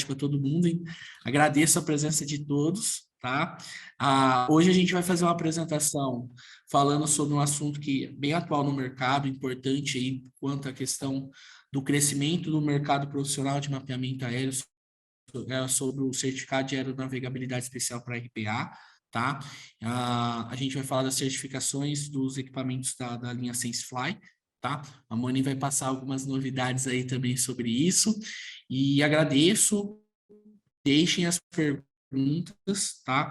para todo mundo, hein? Agradeço a presença de todos, tá? Hoje a gente vai fazer uma apresentação falando sobre um assunto que é bem atual no mercado, importante aí quanto à questão do crescimento do mercado profissional de mapeamento aéreo, sobre o certificado de aeronavegabilidade especial para RPA, tá? A gente vai falar das certificações dos equipamentos da linha SenseFly, tá? A Moni vai passar algumas novidades aí também sobre isso, e agradeço, deixem as perguntas, tá?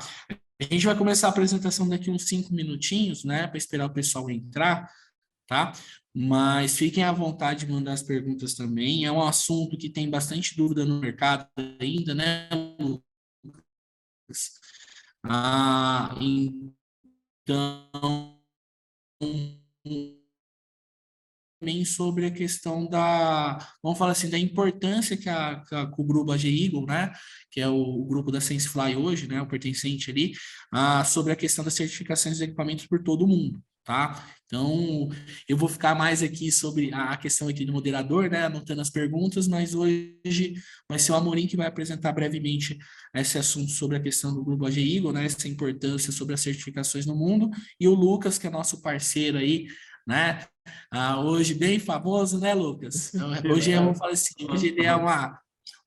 A gente vai começar a apresentação daqui uns 5 minutinhos, né, para esperar o pessoal entrar, tá? Mas fiquem à vontade de mandar as perguntas também. É um assunto que tem bastante dúvida no mercado ainda, né, Lucas? Então, também sobre a questão vamos falar assim, da importância que o grupo AG Eagle, né, que é o grupo da SenseFly hoje, né, o pertencente ali, sobre a questão das certificações dos equipamentos por todo o mundo, tá? Então, eu vou ficar mais aqui sobre a questão aqui do moderador, né, anotando as perguntas, mas hoje vai ser o Amorim que vai apresentar brevemente esse assunto sobre a questão do grupo AG Eagle, né, essa importância sobre as certificações no mundo, e o Lucas, que é nosso parceiro aí, né, hoje bem famoso, né, Lucas? Hoje eu vou falar assim, hoje ele é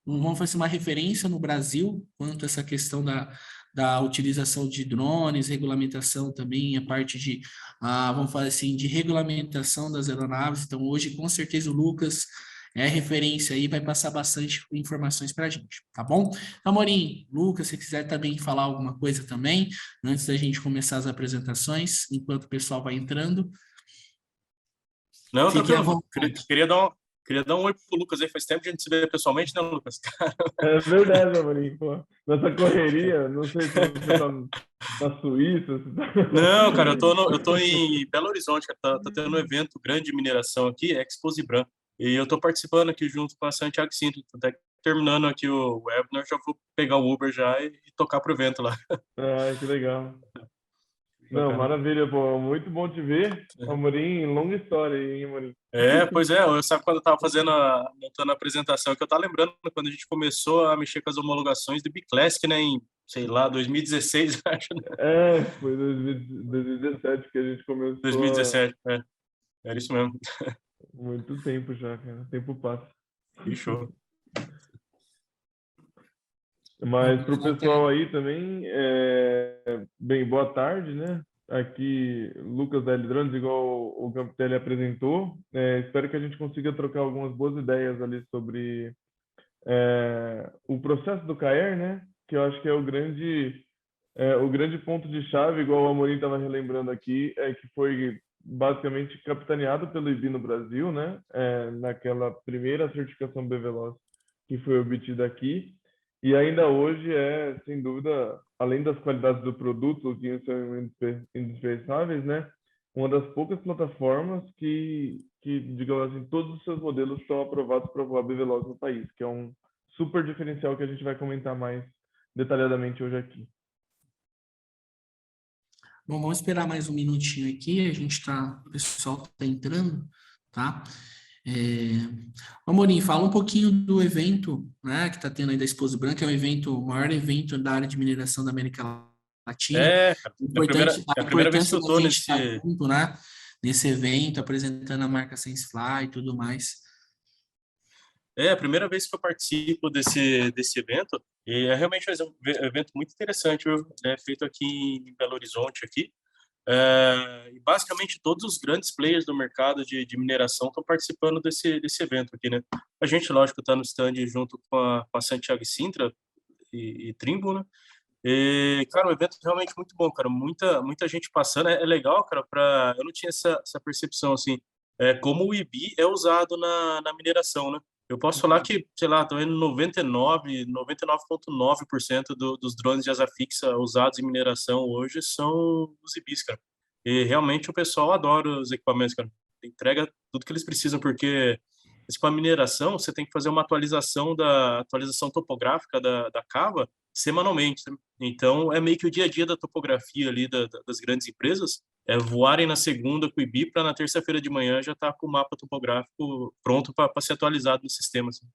vamos fazer uma referência no Brasil quanto a essa questão da utilização de drones, regulamentação também, a parte de, vamos falar assim, de regulamentação das aeronaves. Então, hoje, com certeza, o Lucas é referência aí, vai passar bastante informações para a gente, tá bom? Amorim, Lucas, se quiser também falar alguma coisa também, antes da gente começar as apresentações, enquanto o pessoal vai entrando, não, fiquem à tranquilo. vontade. Queria dar um oi pro Lucas aí. Faz tempo que a gente se vê pessoalmente, né, Lucas? É verdade, Amorim. Pô, nessa correria, não sei se você tá na Suíça. Não, cara, eu tô em Belo Horizonte, cara. Tá tendo um evento grande de mineração aqui, Expo Zibran. E eu tô participando aqui junto com a Santiago Sintra. Até terminando aqui o webinar, já vou pegar o Uber já e tocar pro evento lá. Ah, que legal. Não, Bacana. maravilha, pô. Muito bom te ver. Amorim, longa história aí, hein, Amorim? Pois é, eu sabe quando eu tava montando a apresentação, que eu tava lembrando quando a gente começou a mexer com as homologações do B-Classic, né, em, sei lá, 2016, acho, né? Foi 2017 que a gente começou. 2017, era isso mesmo. Muito tempo já, cara. O tempo passa. Que show. Mas para o pessoal aí também, bem, boa tarde, né? Aqui, Lucas da L-Drones, igual o Campitelli apresentou. Espero que a gente consiga trocar algumas boas ideias ali sobre o processo do CAER, né? Que eu acho que é o grande ponto de chave, igual o Amorim estava relembrando aqui, é que foi basicamente capitaneado pelo IBI no Brasil, né? Naquela primeira certificação BVLOS que foi obtida aqui. E ainda hoje sem dúvida, além das qualidades do produto, que são indispensáveis, né? Uma das poucas plataformas que, digamos assim, todos os seus modelos estão aprovados para voar BVLOS no país, que é um super diferencial que a gente vai comentar mais detalhadamente hoje aqui. Bom, vamos esperar mais um minutinho aqui, o pessoal está entrando, tá? Amorim, fala um pouquinho do evento, né, que está tendo aí da Expo Branca, é o maior evento da área de mineração da América Latina. Cara, A é a primeira vez que importância eu da tô gente estar nesse... junto, né, nesse evento, apresentando a marca SenseFly e tudo mais. É a primeira vez que eu participo desse evento, e é realmente um evento muito interessante, viu? É feito aqui em Belo Horizonte, aqui. E basicamente todos os grandes players do mercado de mineração estão participando desse evento aqui, né? A gente, lógico, está no stand junto com a Santiago Sintra e Trimble, né? E, cara, o evento é realmente muito bom, cara. Muita gente passando. É legal, cara, eu não tinha essa percepção, assim, como o IBI é usado na mineração, né? Eu posso falar que, sei lá, estão indo 99,9% dos drones de asa fixa usados em mineração hoje são os IBIs, cara. E realmente o pessoal adora os equipamentos, cara. Entrega tudo que eles precisam, porque com a mineração você tem que fazer uma atualização topográfica da cava semanalmente, né? Então, é meio que o dia a dia da topografia ali das grandes empresas, voarem na segunda com o IBI para na terça-feira de manhã já estar com o mapa topográfico pronto para ser atualizado no sistema. Assim.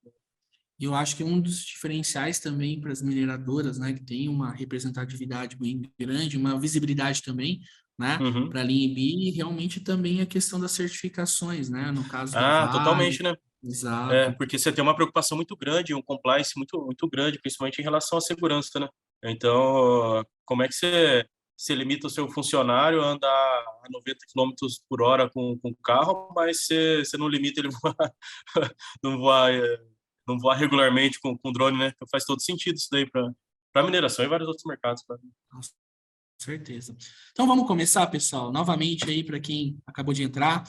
Eu acho que um dos diferenciais também para as mineradoras, né, que tem uma representatividade bem grande, uma visibilidade também, né, Uhum. para a Linha IB, realmente também a questão das certificações, né, no caso da Ah, Vale, totalmente, né? exato. Porque você tem uma preocupação muito grande, um compliance muito grande, principalmente em relação à segurança, né? Então, como é que você limita o seu funcionário a andar a 90 quilômetros por hora com o carro, mas você não limita ele não voar, não voar regularmente com drone, né? Então faz todo sentido isso daí para mineração e vários outros mercados, cara. Com certeza. Então vamos começar, pessoal. Novamente aí para quem acabou de entrar,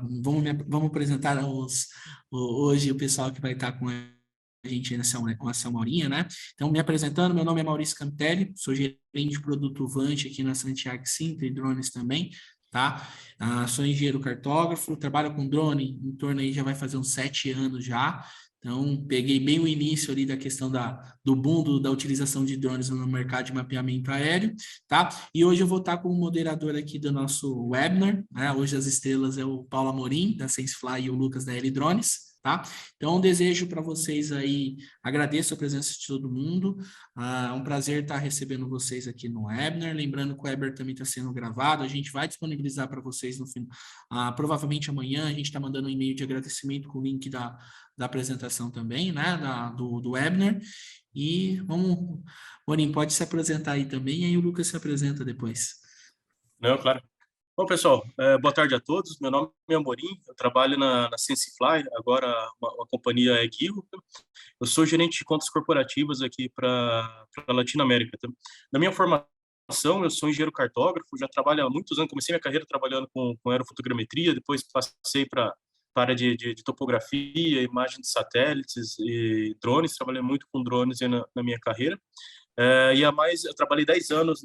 vamos apresentar hoje o pessoal que vai estar com a gente nessa uma horinha, né? Então, me apresentando, meu nome é Maurício Campitelli, sou gerente de produto Vante aqui na Santiago Sintra e drones também, tá? Sou engenheiro cartógrafo, trabalho com drone em torno aí já vai fazer uns 7 anos já. Então, peguei bem o início ali da questão do boom da utilização de drones no mercado de mapeamento aéreo, tá? E hoje eu vou estar como moderador aqui do nosso webinar, né? Hoje as estrelas é o Paulo Amorim, da SenseFly, e o Lucas, da L Drones, tá? Então, desejo para vocês aí, agradeço a presença de todo mundo, é um prazer estar recebendo vocês aqui no webinar, lembrando que o webinar também está sendo gravado, a gente vai disponibilizar para vocês no final, provavelmente amanhã, a gente está mandando um e-mail de agradecimento com o link da apresentação também, né, do webinar, e vamos, Boninho, pode se apresentar aí também, e aí o Lucas se apresenta depois. Não, claro. Bom, pessoal, boa tarde a todos. Meu nome é Amorim, eu trabalho na SenseFly, agora uma companhia é Guigo. Eu sou gerente de contas corporativas aqui para a Latinoamérica. Na minha formação, eu sou engenheiro cartógrafo, já trabalho há muitos anos, comecei minha carreira trabalhando com aerofotogrametria, depois passei para a área de topografia, imagem de satélites e drones, trabalhei muito com drones na minha carreira. E eu trabalhei 10 anos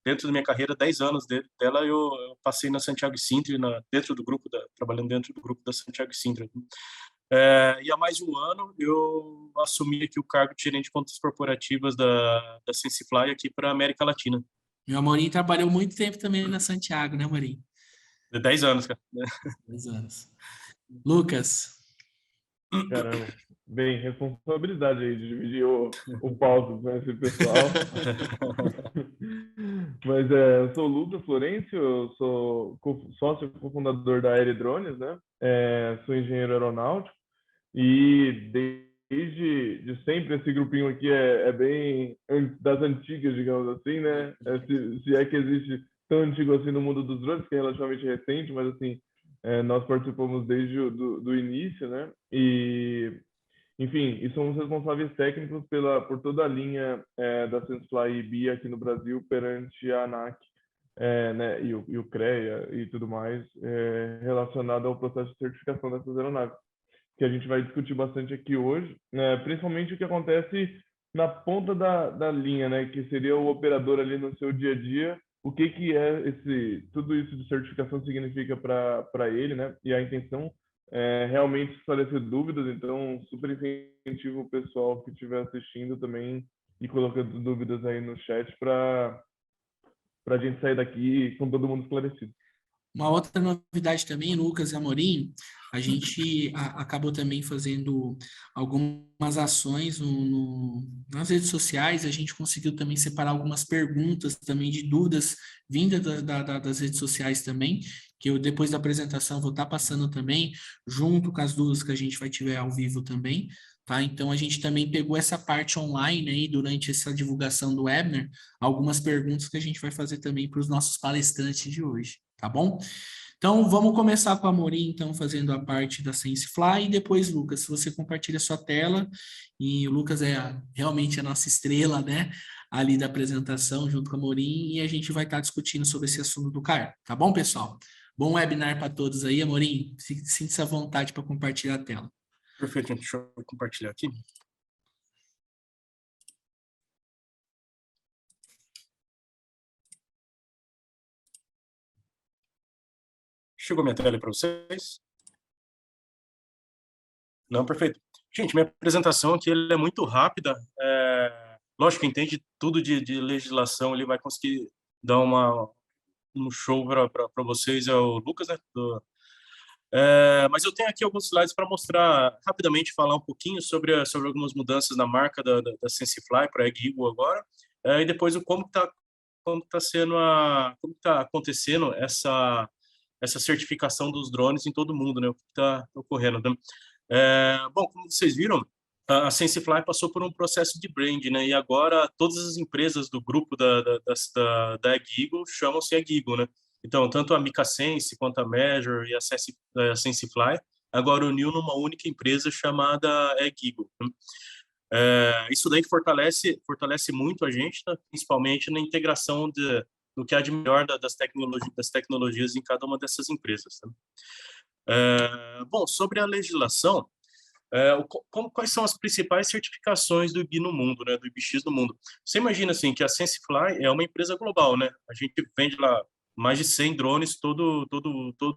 dentro da minha carreira, 10 anos dela eu passei na Santiago Sintra, trabalhando dentro do grupo da Santiago Sintra. E há mais de um ano eu assumi aqui o cargo de gerente de contas corporativas da SenseFly aqui para a América Latina. Meu Amorim trabalhou muito tempo também na Santiago, né, Amorim? De 10 anos, cara. 10 anos. Lucas. Caramba. Bem, responsabilidade aí de dividir o palco com esse pessoal. Mas eu sou o Lucas Florencio, eu sou sócio cofundador da Air Drones, né? Sou engenheiro aeronáutico e desde de sempre esse grupinho aqui é bem das antigas, digamos assim, né? Se é que existe tão antigo assim no mundo dos drones, que é relativamente recente, mas assim, nós participamos desde do início, né? Enfim, e somos responsáveis técnicos por toda a linha da SenseFly e BIA aqui no Brasil perante a ANAC, né, e o CREA e tudo mais relacionado ao processo de certificação dessas aeronaves, que a gente vai discutir bastante aqui hoje, né, principalmente o que acontece na ponta da linha, né, que seria o operador ali no seu dia a dia, o que é tudo isso de certificação significa para ele, né, e a intenção realmente esclarecer dúvidas, então super incentivo o pessoal que estiver assistindo também e colocando dúvidas aí no chat para a gente sair daqui com todo mundo esclarecido. Uma outra novidade também, Lucas e Amorim, a gente acabou também fazendo algumas ações nas redes sociais, a gente conseguiu também separar algumas perguntas também de dúvidas vindas das redes sociais também, que eu depois da apresentação vou estar passando também, junto com as dúvidas que a gente vai tiver ao vivo também, tá? Então a gente também pegou essa parte online aí durante essa divulgação do webinar, algumas perguntas que a gente vai fazer também para os nossos palestrantes de hoje. Tá bom? Então, vamos começar com a Amorim, então, fazendo a parte da SenseFly, e depois, Lucas, se você compartilha a sua tela, e o Lucas é realmente a nossa estrela, né, ali da apresentação, junto com a Amorim, e a gente vai estar discutindo sobre esse assunto do CAR, tá bom, pessoal? Bom webinar para todos aí, Amorim, sinta-se à vontade para compartilhar a tela. Perfeito, gente. Deixa eu compartilhar aqui. Chegou minha tela para vocês? Não, perfeito. Gente, minha apresentação aqui é muito rápida. Lógico, quem entende tudo de legislação, ele vai conseguir dar um show para vocês. É o Lucas, né, Mas eu tenho aqui alguns slides para mostrar rapidamente, falar um pouquinho sobre algumas mudanças na marca da SenseFly para a Egg Eagle agora, e depois o como está acontecendo essa certificação dos drones em todo o mundo, né? O que está ocorrendo, né? Bom, como vocês viram, a SenseFly passou por um processo de brand, né? E agora todas as empresas do grupo da Egg Eagle chamam-se Egg Eagle, né? Então, tanto a MicaSense quanto a Measure e a SenseFly agora uniu numa única empresa chamada Egg Eagle, né? Isso daí fortalece muito a gente, né? Principalmente na integração do que há de melhor das tecnologias em cada uma dessas empresas, né? Bom, sobre a legislação, quais são as principais certificações do IBI no mundo, né, do IBX no mundo? Você imagina assim que a SenseFly é uma empresa global, né? A gente vende lá mais de 100 drones todo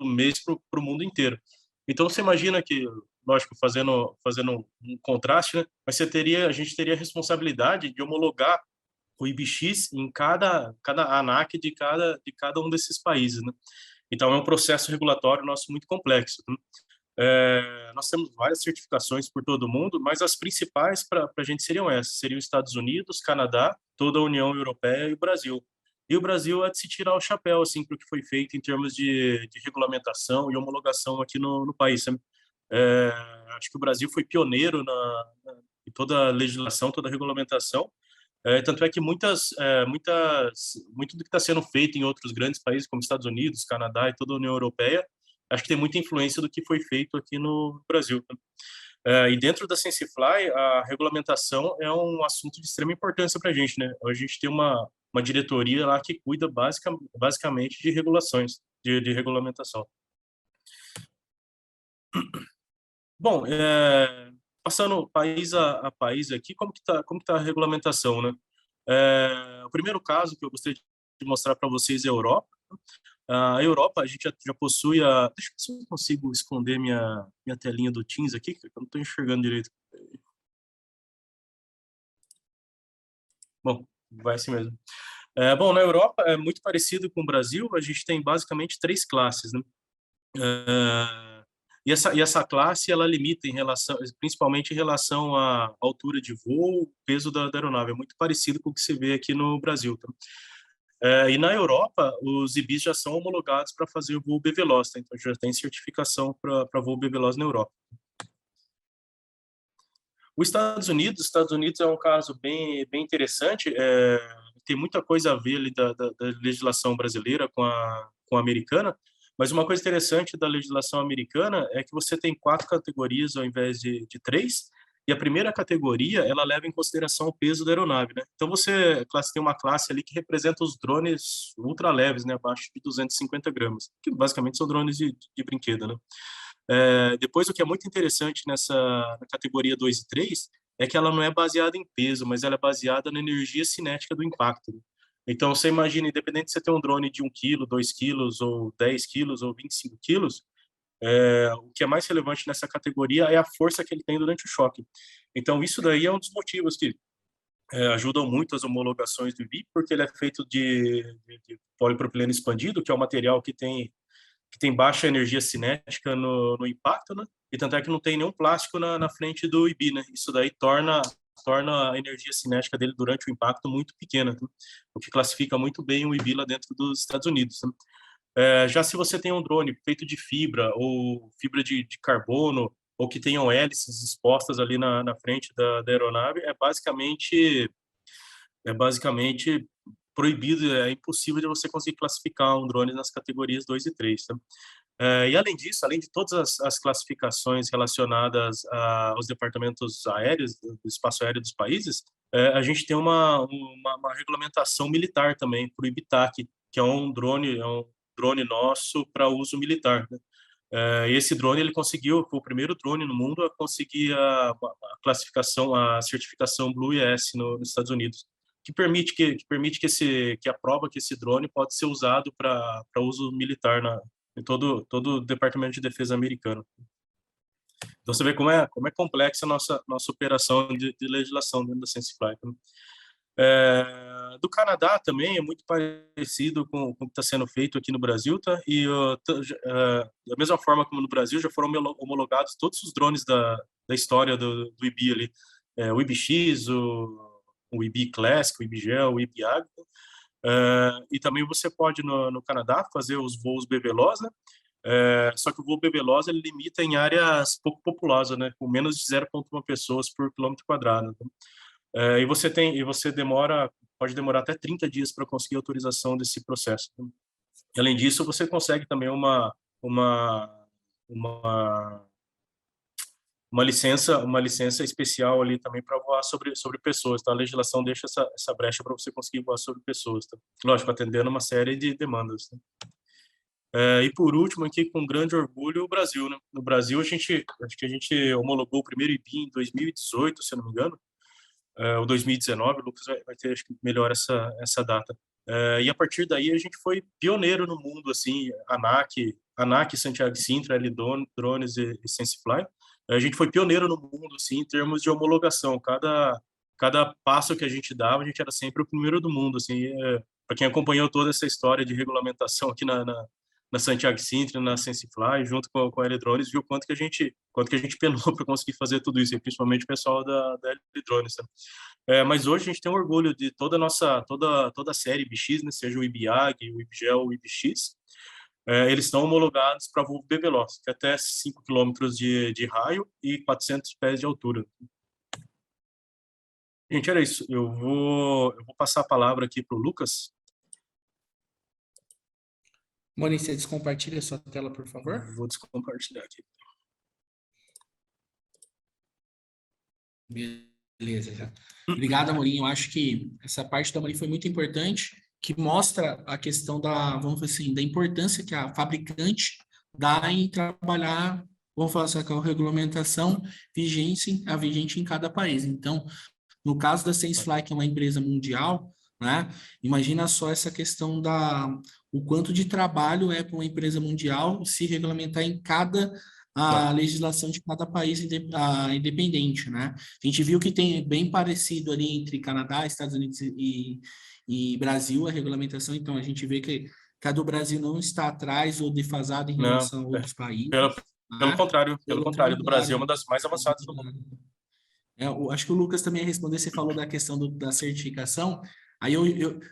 mês para o mundo inteiro. Então você imagina que, lógico, fazendo um contraste, né? Mas a gente teria a responsabilidade de homologar o IBX em cada ANAC de cada um desses países, né? Então é um processo regulatório nosso muito complexo, né? Nós temos várias certificações por todo o mundo, mas as principais para a gente seriam essas, seriam Estados Unidos, Canadá, toda a União Europeia e o Brasil. E o Brasil é de se tirar o chapéu assim para o que foi feito em termos de regulamentação e homologação aqui no país, sabe? É, Acho que o Brasil foi pioneiro em toda a legislação, toda a regulamentação. Tanto é que muito do que está sendo feito em outros grandes países, como Estados Unidos, Canadá e toda a União Europeia, acho que tem muita influência do que foi feito aqui no Brasil, né? E dentro da SenseFly, a regulamentação é um assunto de extrema importância para a gente, né? A gente tem uma diretoria lá que cuida basicamente de regulações, de regulamentação. Bom, passando país a país aqui, como que tá a regulamentação, né? O primeiro caso que eu gostaria de mostrar para vocês é a Europa. A Europa, a gente já possui a... Deixa eu ver se eu consigo esconder minha telinha do Teams aqui, que eu não estou enxergando direito. Bom, vai assim mesmo. Bom, na Europa é muito parecido com o Brasil, a gente tem basicamente 3 classes, né? E essa classe, ela limita principalmente em relação à altura de voo, peso da aeronave. É muito parecido com o que se vê aqui no Brasil, tá? E na Europa, os IBIs já são homologados para fazer o voo BVLOS, tá? Então já tem certificação para voo BVLOS na Europa. Os Estados Unidos é um caso bem interessante. Tem muita coisa a ver ali da legislação brasileira com a americana, mas uma coisa interessante da legislação americana é que você tem 4 categorias ao invés de 3, e a primeira categoria, ela leva em consideração o peso da aeronave, né? Então você tem uma classe ali que representa os drones ultra leves, né, abaixo de 250 gramas, que basicamente são drones de brinquedo, né? Depois, o que é muito interessante na categoria 2 e 3 é que ela não é baseada em peso, mas ela é baseada na energia cinética do impacto, né? Então, você imagina, independente de você ter um drone de 1 quilo, 2 quilos, ou 10 quilos, ou 25 quilos, o que é mais relevante nessa categoria é a força que ele tem durante o choque. Então, isso daí é um dos motivos que ajudam muito as homologações do IBI, porque ele é feito de polipropileno expandido, que é um material que tem baixa energia cinética no impacto, né? E tanto é que não tem nenhum plástico na frente do IBI, né? Isso daí torna a energia cinética dele durante o impacto muito pequena, né? O que classifica muito bem o IBI lá dentro dos Estados Unidos, né? Já se você tem um drone feito de fibra ou fibra de carbono, ou que tenham hélices expostas ali na frente da aeronave, é basicamente proibido, é impossível de você conseguir classificar um drone nas categorias 2 e 3, tá? E além disso, além de todas as classificações relacionadas aos departamentos aéreos, do espaço aéreo dos países, a gente tem uma regulamentação militar também, para o IBITAC, que é um drone nosso para uso militar, né? E esse drone ele foi o primeiro drone no mundo a conseguir a classificação, a certificação Blue ES nos Estados Unidos, que aprova que esse drone pode ser usado para uso militar em todo o Departamento de Defesa americano. Então você vê como é complexa a nossa operação de legislação dentro da SenseFly. Do Canadá também é muito parecido com o que está sendo feito aqui no Brasil, tá? E da mesma forma como no Brasil, já foram homologados todos os drones da história do IBI ali. O IBX, o IBI Classic, o IBGEL, o IBI Agro. E também você pode, no Canadá, fazer os voos BVLOS, né? Só que o voo BVLOS ele limita em áreas pouco populosas, né? Com menos de 0,1 pessoas por quilômetro quadrado. Então, e você pode demorar até 30 dias para conseguir autorização desse processo. E, além disso, você consegue também uma licença especial ali também para voar sobre pessoas. Então, a legislação deixa essa brecha para você conseguir voar sobre pessoas. Tá? Lógico, atendendo uma série de demandas. Tá? E por último, aqui com grande orgulho, o Brasil. Né? No Brasil, acho que a gente homologou o primeiro IBI em 2018, se eu não me engano, ou 2019, o Lucas vai ter, acho que, melhor essa data. E a partir daí a gente foi pioneiro no mundo, assim, ANAC, Santiago Sintra, L-Drones e SenseFly. A gente foi pioneiro no mundo, assim, em termos de homologação. Cada passo que a gente dava, a gente era sempre o primeiro do mundo, assim. Para quem acompanhou toda essa história de regulamentação aqui na Santiago Sintra, na SenseFly, junto com a L-Drones, viu quanto que a gente penou para conseguir fazer tudo isso, e principalmente o pessoal da L-Drones. Né? Mas hoje a gente tem um orgulho de toda a série IBX, né? Seja o IBIAG, o IBGEL, o IBX, eles estão homologados para voo BVLOS, que é até 5 quilômetros de raio e 400 pés de altura. Gente, era isso. Eu vou passar a palavra aqui para o Lucas. Moni, você descompartilha a sua tela, por favor? Vou descompartilhar aqui. Beleza, já. Obrigado, Amorim. Eu acho que essa parte do Amorim foi muito importante, que mostra a questão vamos dizer assim, da importância que a fabricante dá em trabalhar, vamos falar assim, com a regulamentação vigente em cada país. Então, no caso da SenseFly, que é uma empresa mundial, né? Imagina só essa questão o quanto de trabalho é para uma empresa mundial se regulamentar em cada legislação de cada país independente, né? A gente viu que tem bem parecido ali entre Canadá, Estados Unidos e Brasil a regulamentação, então a gente vê que a do Brasil não está atrás ou defasado em relação a outros países. Pelo contrário, do Brasil é uma das mais avançadas do mundo. Eu acho que o Lucas também ia responder, você falou da questão da certificação. Aí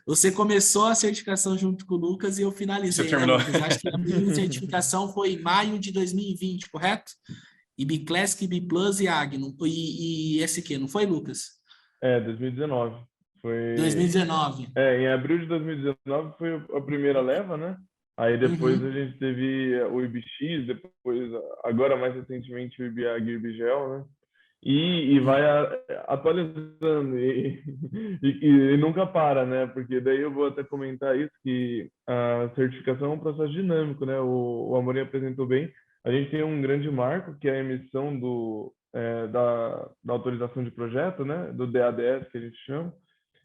você começou a certificação junto com o Lucas e eu finalizei. Você terminou. Né, Lucas? Acho que a minha certificação foi em maio de 2020, correto? IB Classic, IB Plus e Agno. E SQ, não foi, Lucas? 2019. Foi... 2019. Em abril de 2019 foi a primeira leva, né? Aí depois a gente teve o IBX, depois, agora mais recentemente, o IBAG e o IBGEL, né? E vai atualizando e nunca para, né? Porque daí eu vou até comentar isso, que a certificação é um processo dinâmico, né? O Amorim apresentou bem. A gente tem um grande marco, que é a emissão da autorização de projeto, né? Do DADS, que a gente chama,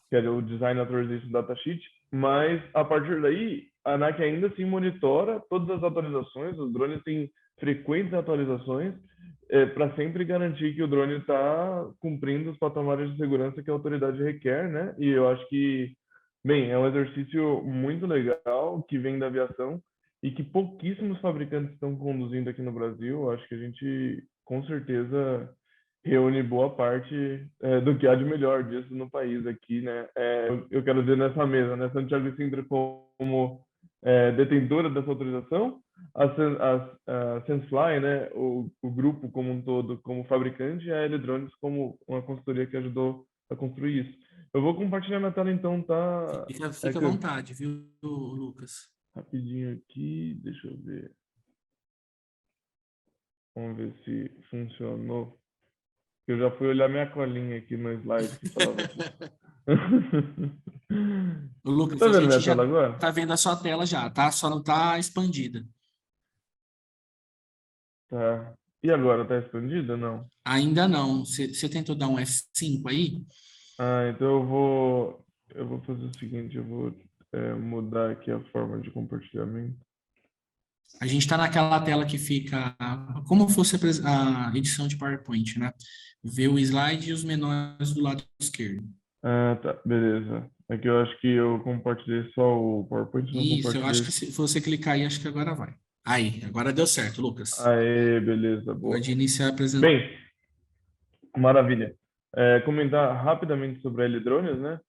que é o Design Authorization Datasheet. Mas, a partir daí, a ANAC ainda assim monitora todas as atualizações, os drones têm frequentes atualizações, para sempre garantir que o drone está cumprindo os patamares de segurança que a autoridade requer, né? E eu acho que, bem, é um exercício muito legal que vem da aviação e que pouquíssimos fabricantes estão conduzindo aqui no Brasil. Eu acho que a gente, com certeza, reúne boa parte do que há de melhor disso no país aqui, né? Eu quero dizer nessa mesa, né? Santiago Sintra como detentora dessa autorização, a SenseFly, né, o grupo como um todo, como fabricante, e a L-Drones como uma consultoria que ajudou a construir isso. Eu vou compartilhar minha tela, então, tá? Fica à vontade, viu, Lucas? Rapidinho aqui, deixa eu ver. Vamos ver se funcionou. Eu já fui olhar minha colinha aqui no slide que falava Lucas, tá vendo a minha gente já tela agora? tá vendo a sua tela já, tá? Só não tá expandida. Tá. E agora, tá expandida ou não? Ainda não. Você tentou dar um F5 aí? Então eu vou fazer o seguinte, eu vou mudar aqui a forma de compartilhamento. A gente está naquela tela que fica como fosse a edição de PowerPoint, né? Vê o slide e os menores do lado esquerdo. Ah, tá, beleza. É que eu acho que eu compartilhei só o PowerPoint, não Isso, eu acho compartilhei. que se você clicar aí, acho que agora vai. Aí, agora deu certo, Lucas. Aê, beleza, boa. Pode iniciar a apresentação. Bem, maravilha. Comentar rapidamente sobre a L-Drones, né?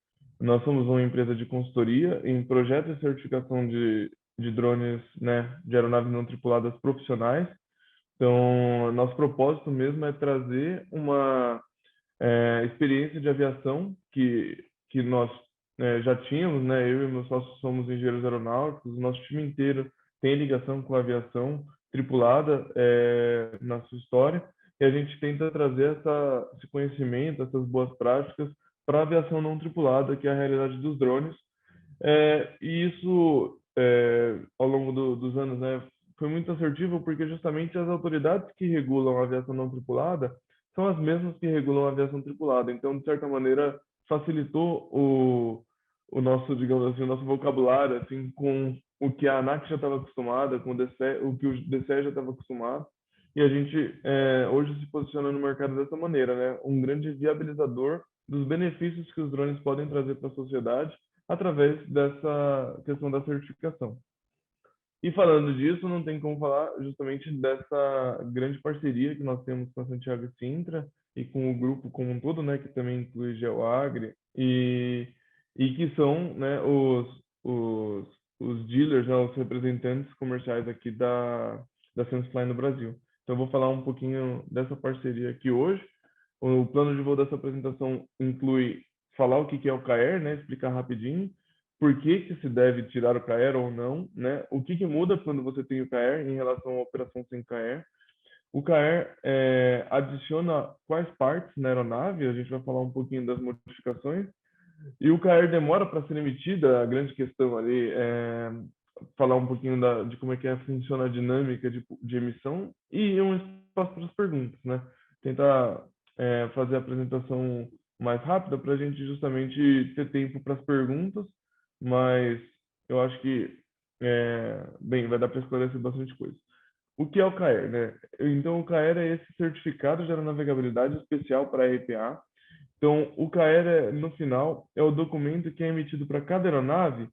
Nós somos uma empresa de consultoria em projetos e certificação de drones, né, de aeronaves não tripuladas profissionais. Então, nosso propósito mesmo é trazer uma experiência de aviação que nós já tínhamos, né? Eu e meus sócios somos engenheiros aeronáuticos, o nosso time inteiro tem ligação com a aviação tripulada na sua história, e a gente tenta trazer esse conhecimento, essas boas práticas para a aviação não tripulada, que é a realidade dos drones. E isso, ao longo dos anos, né, foi muito assertivo, porque justamente as autoridades que regulam a aviação não tripulada são as mesmas que regulam a aviação tripulada. Então, de certa maneira, facilitou o nosso, digamos assim, o nosso vocabulário, assim, com o que a ANAC já estava acostumada, com o que o DCE já estava acostumado. E a gente hoje se posiciona no mercado dessa maneira, né? Um grande viabilizador dos benefícios que os drones podem trazer para a sociedade através dessa questão da certificação. E falando disso, não tem como falar justamente dessa grande parceria que nós temos com a Santiago e Sintra e com o grupo como um todo, né, que também inclui GeoAgri e que são, né, os dealers, né, os representantes comerciais aqui da SenseFly no Brasil. Então, eu vou falar um pouquinho dessa parceria aqui hoje. O plano de voo dessa apresentação inclui falar o que é o CAER, né, explicar rapidinho, por que se deve tirar o CAER ou não, né? O que muda quando você tem o CAER em relação à operação sem CAER. O CAER adiciona quais partes na aeronave, a gente vai falar um pouquinho das modificações. E o CAER demora para ser emitida, a grande questão ali é falar um pouquinho de como é que funciona a dinâmica de emissão e um espaço para as perguntas, né? Tentar fazer a apresentação mais rápida para a gente justamente ter tempo para as perguntas, mas eu acho que, bem, vai dar para esclarecer bastante coisa. O que é o CAER, né? Então, o CAER é esse certificado de aeronavegabilidade especial para a RPA. Então, o CAER, no final, é o documento que é emitido para cada aeronave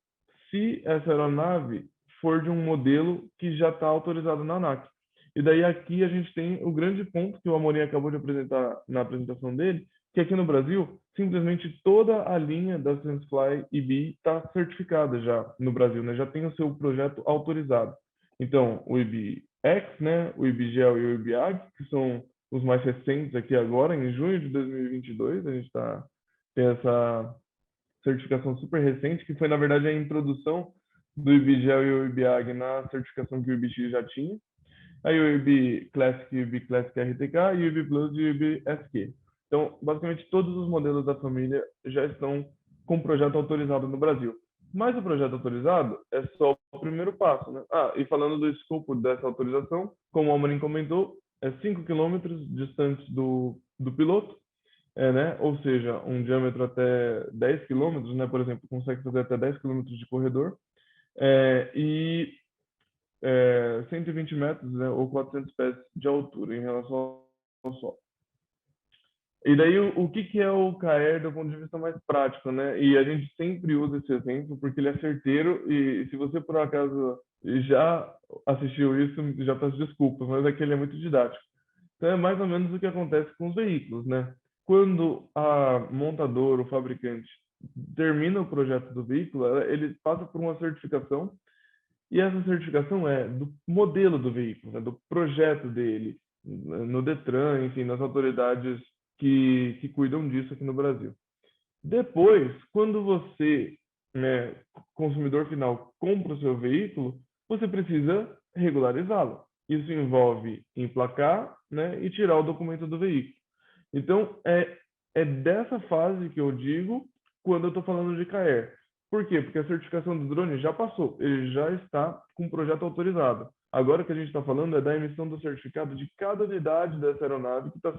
se essa aeronave for de um modelo que já está autorizado na ANAC. E daí aqui a gente tem o grande ponto que o Amorim acabou de apresentar na apresentação dele, que aqui no Brasil, simplesmente toda a linha da SenseFly IB está certificada já no Brasil, né? Já tem o seu projeto autorizado. Então, o IBX, né? O IBGEL e o IBAG, que são os mais recentes aqui agora, em junho de 2022, a gente tem essa certificação super recente, que foi, na verdade, a introdução do IBGEL e o IBAG na certificação que o IBX já tinha. Aí o IB Classic, o IB Classic RTK e o IB Plus e o IB SQ. Então, basicamente, todos os modelos da família já estão com projeto autorizado no Brasil. Mas o projeto autorizado é só o primeiro passo, né? E falando do escopo dessa autorização, como o Amorim comentou, é 5 quilômetros distantes do piloto, né? Ou seja, um diâmetro até 10 quilômetros, né? Por exemplo, consegue fazer até 10 quilômetros de corredor, e 120 metros, né? Ou 400 pés de altura em relação ao solo. E daí, o que é o CAER do ponto de vista mais prático, né? E a gente sempre usa esse exemplo porque ele é certeiro e se você, por acaso, já assistiu isso, já peço desculpas, mas é que ele é muito didático. Então, é mais ou menos o que acontece com os veículos, né? Quando a montadora, o fabricante, termina o projeto do veículo, ele passa por uma certificação e essa certificação é do modelo do veículo, né? Do projeto dele, no Detran, enfim, nas autoridades que cuidam disso aqui no Brasil. Depois, quando você, né, consumidor final, compra o seu veículo, você precisa regularizá-lo. Isso envolve emplacar, né, e tirar o documento do veículo. Então, é dessa fase que eu digo quando eu estou falando de CAER. Por quê? Porque a certificação do drone já passou, ele já está com o projeto autorizado. Agora o que a gente está falando é da emissão do certificado de cada unidade dessa aeronave que está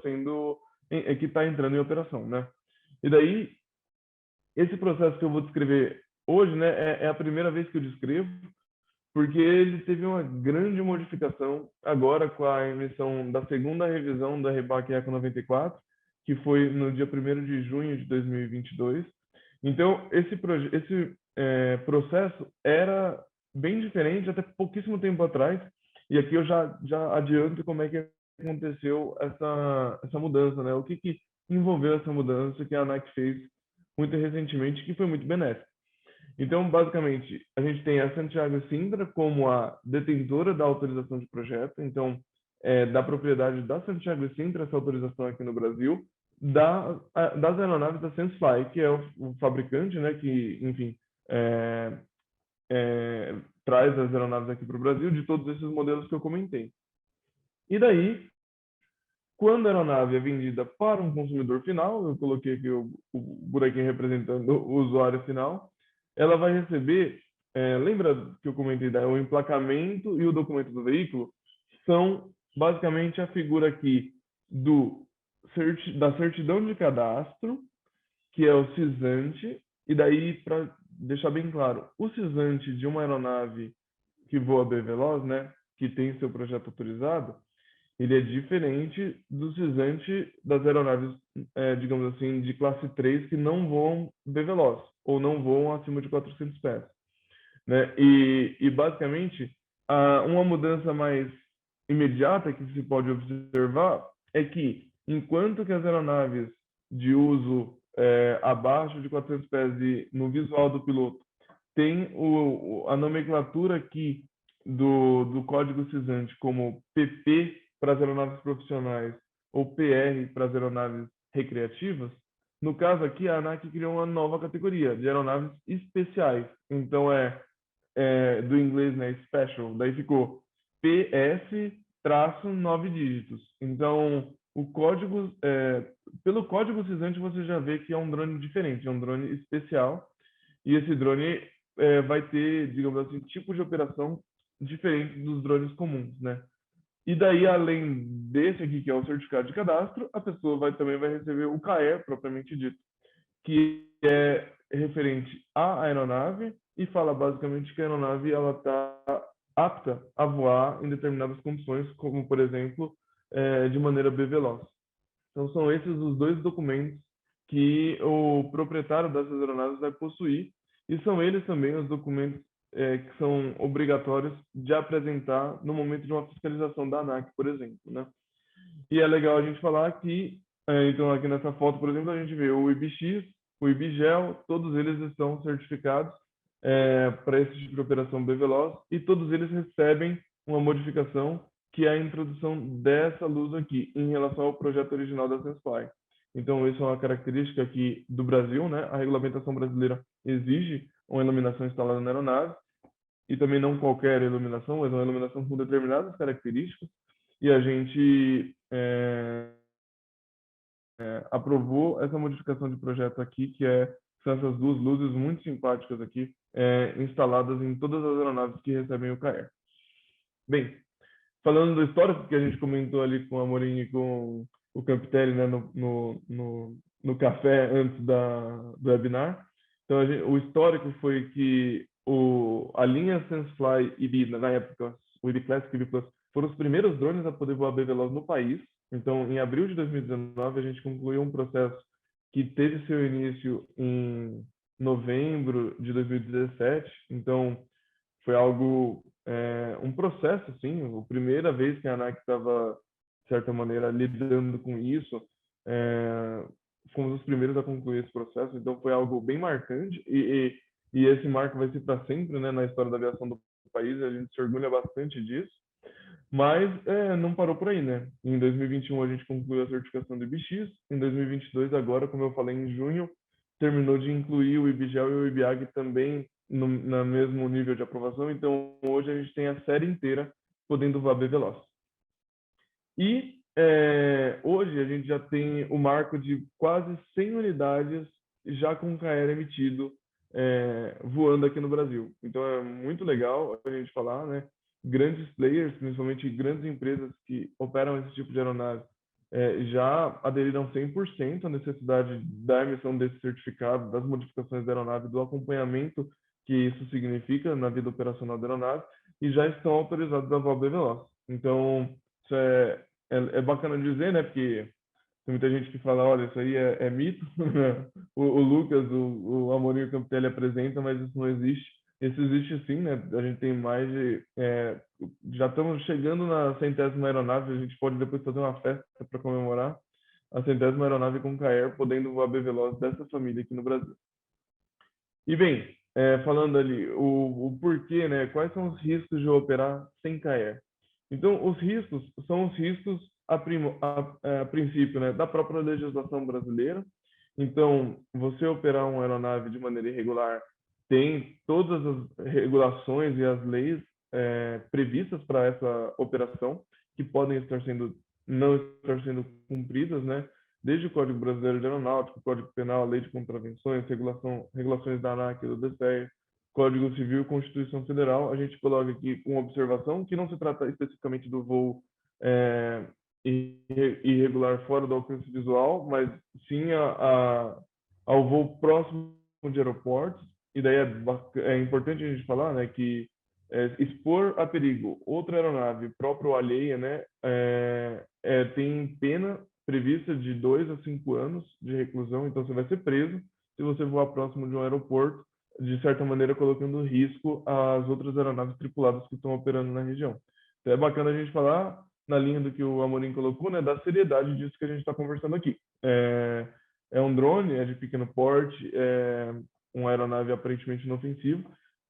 que está entrando em operação, né? E daí, esse processo que eu vou descrever hoje, né, é a primeira vez que eu descrevo, porque ele teve uma grande modificação agora com a emissão da segunda revisão da RBAC ECO 94, que foi no dia 1º de junho de 2022. Então, esse processo era bem diferente até pouquíssimo tempo atrás, e aqui eu já adianto como é que aconteceu essa mudança, né? O que envolveu essa mudança que a ANAC fez muito recentemente, que foi muito benéfica. Então, basicamente, a gente tem a Santiago Sintra como a detentora da autorização de projeto, então, da propriedade da Santiago Sintra, essa autorização aqui no Brasil, das aeronaves da Sensefly, que é o fabricante, né, que, enfim, é, traz as aeronaves aqui para o Brasil, de todos esses modelos que eu comentei. E daí, quando a aeronave é vendida para um consumidor final, eu coloquei aqui o buraquinho representando o usuário final, ela vai receber, lembra que eu comentei, o emplacamento e o documento do veículo? São basicamente a figura aqui da certidão de cadastro, que é o cisante, e daí, para deixar bem claro, o cisante de uma aeronave que voa BVeloz, né, que tem seu projeto autorizado, ele é diferente do cisante das aeronaves, digamos assim, de classe 3 que não voam BVeloz, ou não voam acima de 400 pés, né? E basicamente, uma mudança mais imediata que se pode observar é que, enquanto que as aeronaves de uso abaixo de 400 pés e no visual do piloto tem a nomenclatura aqui do código cisante como PP para as aeronaves profissionais ou PR para as aeronaves recreativas, no caso aqui a ANAC criou uma nova categoria de aeronaves especiais. Então do inglês, né, special, daí ficou PS-9 dígitos. Então pelo código cisante você já vê que é um drone diferente, é um drone especial, e esse drone vai ter, digamos assim, tipo de operação diferente dos drones comuns, né? E daí, além desse aqui, que é o certificado de cadastro, a pessoa também vai receber o CAE, propriamente dito, que é referente à aeronave e fala basicamente que a aeronave ela está apta a voar em determinadas condições, como, por exemplo, de maneira BVeloz. Então, são esses os dois documentos que o proprietário dessas aeronaves vai possuir, e são eles também os documentos que são obrigatórios de apresentar no momento de uma fiscalização da ANAC, por exemplo, né? E é legal a gente falar que, então, aqui nessa foto, por exemplo, a gente vê o IBX, o IBGEL, todos eles estão certificados para esse tipo de operação BVeloz, e todos eles recebem uma modificação, que é a introdução dessa luz aqui, em relação ao projeto original da Sensefly. Então, isso é uma característica aqui do Brasil, né? A regulamentação brasileira exige uma iluminação instalada na aeronave, e também não qualquer iluminação, mas uma iluminação com determinadas características, e a gente aprovou essa modificação de projeto aqui, que são essas duas luzes muito simpáticas aqui, instaladas em todas as aeronaves que recebem o CAER. Bem, falando do histórico que a gente comentou ali com a Amorim e com o Campitelli, né, no café antes do webinar. Então, o histórico foi que a linha Sensefly IB, na época, o IB Classic e IB Plus, foram os primeiros drones a poder voar BVeloz no país. Então, em abril de 2019, a gente concluiu um processo que teve seu início em novembro de 2017. Então, foi algo, um processo, assim, a primeira vez que a ANAC estava, de certa maneira, lidando com isso. Fomos os primeiros a concluir esse processo, então foi algo bem marcante, e esse marco vai ser para sempre, né, na história da aviação do país, a gente se orgulha bastante disso. Mas não parou por aí, né? Em 2021 a gente concluiu a certificação do IBX, em 2022 agora, como eu falei, em junho, terminou de incluir o IBGEL e o IBAG também no mesmo nível de aprovação, então hoje a gente tem a série inteira podendo voar BVeloz. E hoje a gente já tem o marco de quase 100 unidades já com CAER emitido voando aqui no Brasil. Então é muito legal a gente falar, né? Grandes players, principalmente grandes empresas que operam esse tipo de aeronave, já aderiram 100% à necessidade da emissão desse certificado, das modificações da aeronave, do acompanhamento que isso significa na vida operacional da aeronave, e já estão autorizados a voar BVeloz. Então, isso é bacana dizer, né? Porque Tem muita gente que fala, olha, isso aí é mito. O Lucas, o Amorim e o Campitelli apresentam, mas isso não existe. Isso existe sim, né? A gente tem mais de... já estamos chegando na 100ª aeronave, a gente pode depois fazer uma festa para comemorar a 100ª aeronave com CAER, podendo voar B-Veloz dessa família aqui no Brasil. E bem, falando ali, o porquê, né? Quais são os riscos de operar sem CAER? Então, os riscos são os riscos, a princípio, né, da própria legislação brasileira. Então, você operar uma aeronave de maneira irregular tem todas as regulações e as leis previstas para essa operação, que podem não estar sendo cumpridas, né? Desde o Código Brasileiro de Aeronáutica, o Código Penal, Lei de Contravenções, regulações da ANAC e do DSEA, Código Civil e Constituição Federal, a gente coloca aqui com observação que não se trata especificamente do voo irregular fora do alcance visual, mas sim ao voo próximo de aeroportos. E daí é importante a gente falar, né, que expor a perigo outra aeronave própria ou alheia, né, tem pena prevista de 2 a 5 anos de reclusão, então você vai ser preso se você voar próximo de um aeroporto, de certa maneira colocando em risco as outras aeronaves tripuladas que estão operando na região. Então é bacana a gente falar, na linha do que o Amorim colocou, né, da seriedade disso que a gente está conversando aqui. É um drone, é de pequeno porte, é uma aeronave aparentemente inofensiva,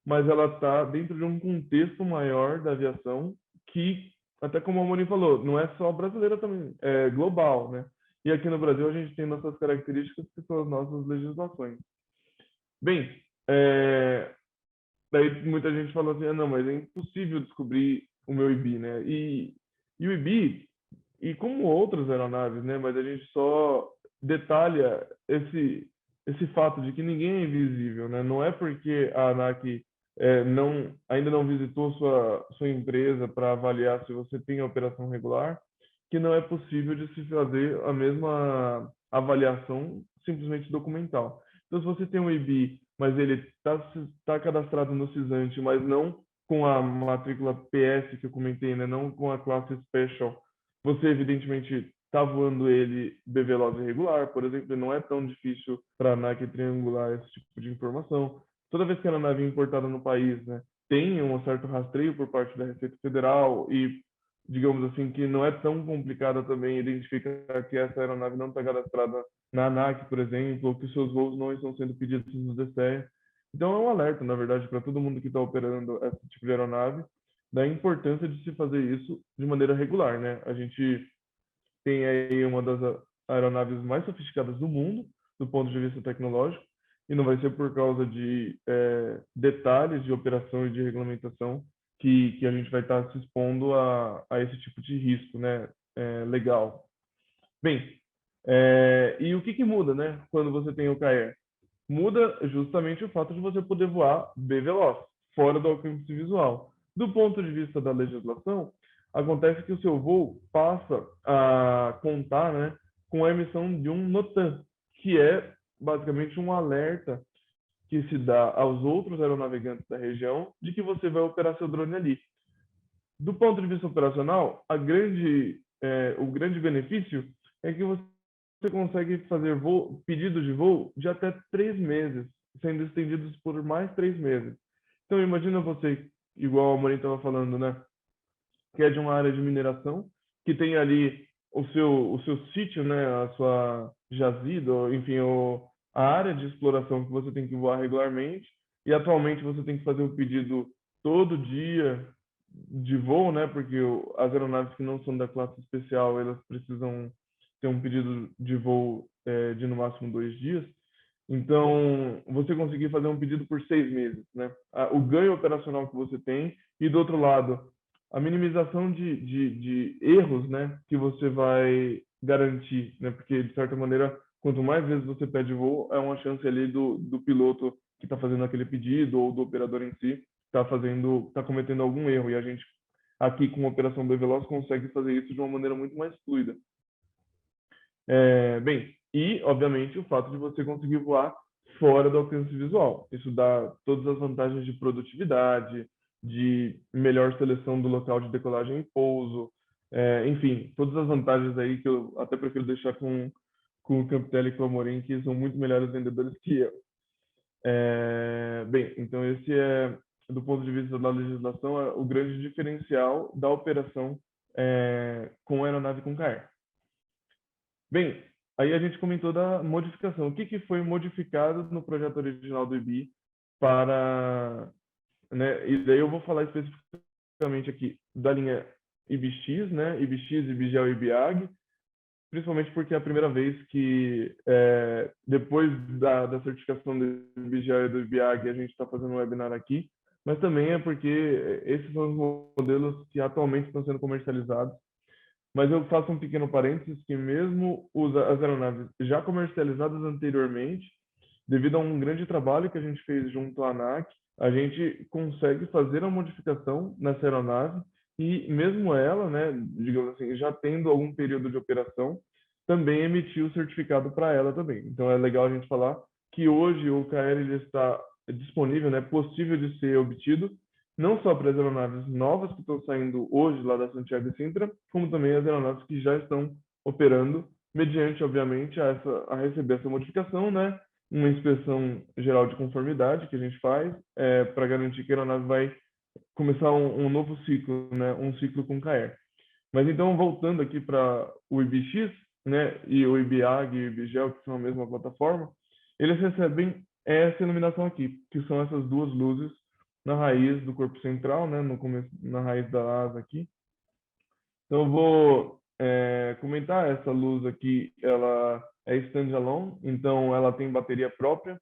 mas ela está dentro de um contexto maior da aviação que, até como o Amorim falou, não é só brasileira também, é global, né? E aqui no Brasil a gente tem nossas características que são as nossas legislações. Bem, daí muita gente falou assim, não, mas é impossível descobrir o meu IB, né? E o IB, e como outras aeronaves, né? Mas a gente só detalha esse fato de que ninguém é invisível, né? Não é porque a ANAC ainda não visitou sua empresa para avaliar se você tem a operação regular, que não é possível de se fazer a mesma avaliação simplesmente documental. Então, se você tem um IB, mas ele está cadastrado no CISANT, mas não com a matrícula PS que eu comentei, né? Não com a classe Special, você evidentemente está voando ele B-Veloz irregular, por exemplo, não é tão difícil para a ANAC triangular esse tipo de informação. Toda vez que a aeronave é importada no país, né, tem um certo rastreio por parte da Receita Federal e, digamos assim, que não é tão complicado também identificar que essa aeronave não está cadastrada na ANAC, por exemplo, ou que seus voos não estão sendo pedidos no DSEA. Então, é um alerta, na verdade, para todo mundo que está operando esse tipo de aeronave, da importância de se fazer isso de maneira regular, né? A gente tem aí uma das aeronaves mais sofisticadas do mundo, do ponto de vista tecnológico, e não vai ser por causa de detalhes de operação e de regulamentação que a gente vai estar se expondo a esse tipo de risco, né, legal. Bem, e o que muda, né, quando você tem o CAER? Muda justamente o fato de você poder voar B-Veloz, fora do alcance visual. Do ponto de vista da legislação, acontece que o seu voo passa a contar, né, com a emissão de um NOTAM, que é basicamente um alerta que se dá aos outros aeronavegantes da região de que você vai operar seu drone ali. Do ponto de vista operacional, o grande benefício é que você consegue fazer pedidos de voo de até 3 meses, sendo estendidos por mais 3 meses. Então, imagina você, igual a Amorim estava falando, né, que é de uma área de mineração, que tem ali o seu sítio, né, a sua jazida, enfim, a área de exploração que você tem que voar regularmente, e atualmente você tem que fazer um pedido todo dia de voo, né, porque as aeronaves que não são da classe especial, elas precisam ter um pedido de voo de no máximo 2 dias. Então, você conseguir fazer um pedido por 6 meses, né? O ganho operacional que você tem, e do outro lado, a minimização de erros, né, que você vai garantir, né? Porque, de certa maneira, quanto mais vezes você pede voo, é uma chance ali do piloto que está fazendo aquele pedido ou do operador em si está cometendo algum erro. E a gente, aqui com a Operação B-Veloz, consegue fazer isso de uma maneira muito mais fluida. Bem, e, obviamente, o fato de você conseguir voar fora do alcance visual. Isso dá todas as vantagens de produtividade, de melhor seleção do local de decolagem e pouso, Enfim, todas as vantagens aí que eu até prefiro deixar com o Campitelli e com o Amorim, que são muito melhores vendedores que eu. Bem, então esse é, do ponto de vista da legislação, é o grande diferencial da operação com aeronave com CAR. Bem, aí a gente comentou da modificação. O que foi modificado no projeto original do IBI para, né? E daí eu vou falar especificamente aqui da linha IBX, né? IBX, IBGEL e IBAG, principalmente porque é a primeira vez que, depois da certificação do IBGEL e do IBAG, a gente está fazendo um webinar aqui, mas também é porque esses são os modelos que atualmente estão sendo comercializados. Mas eu faço um pequeno parênteses que mesmo as aeronaves já comercializadas anteriormente, devido a um grande trabalho que a gente fez junto à ANAC, a gente consegue fazer a modificação nessa aeronave e mesmo ela, né, digamos assim, já tendo algum período de operação, também emitiu o certificado para ela também. Então é legal a gente falar que hoje o KR ele está disponível, né, possível de ser obtido, não só para as aeronaves novas que estão saindo hoje lá da Santiago e Sintra, como também as aeronaves que já estão operando, mediante, obviamente, a receber essa modificação, né? Uma inspeção geral de conformidade que a gente faz para garantir que a aeronave vai começar um novo ciclo, né? Um ciclo com KR. Mas então, voltando aqui para o IBX, né? E o IBAG e o IBGEL, que são a mesma plataforma, eles recebem essa iluminação aqui, que são essas duas luzes na raiz do corpo central, né? No começo, na raiz da asa aqui. Então, eu vou comentar essa luz aqui, ela é standalone, então ela tem bateria própria.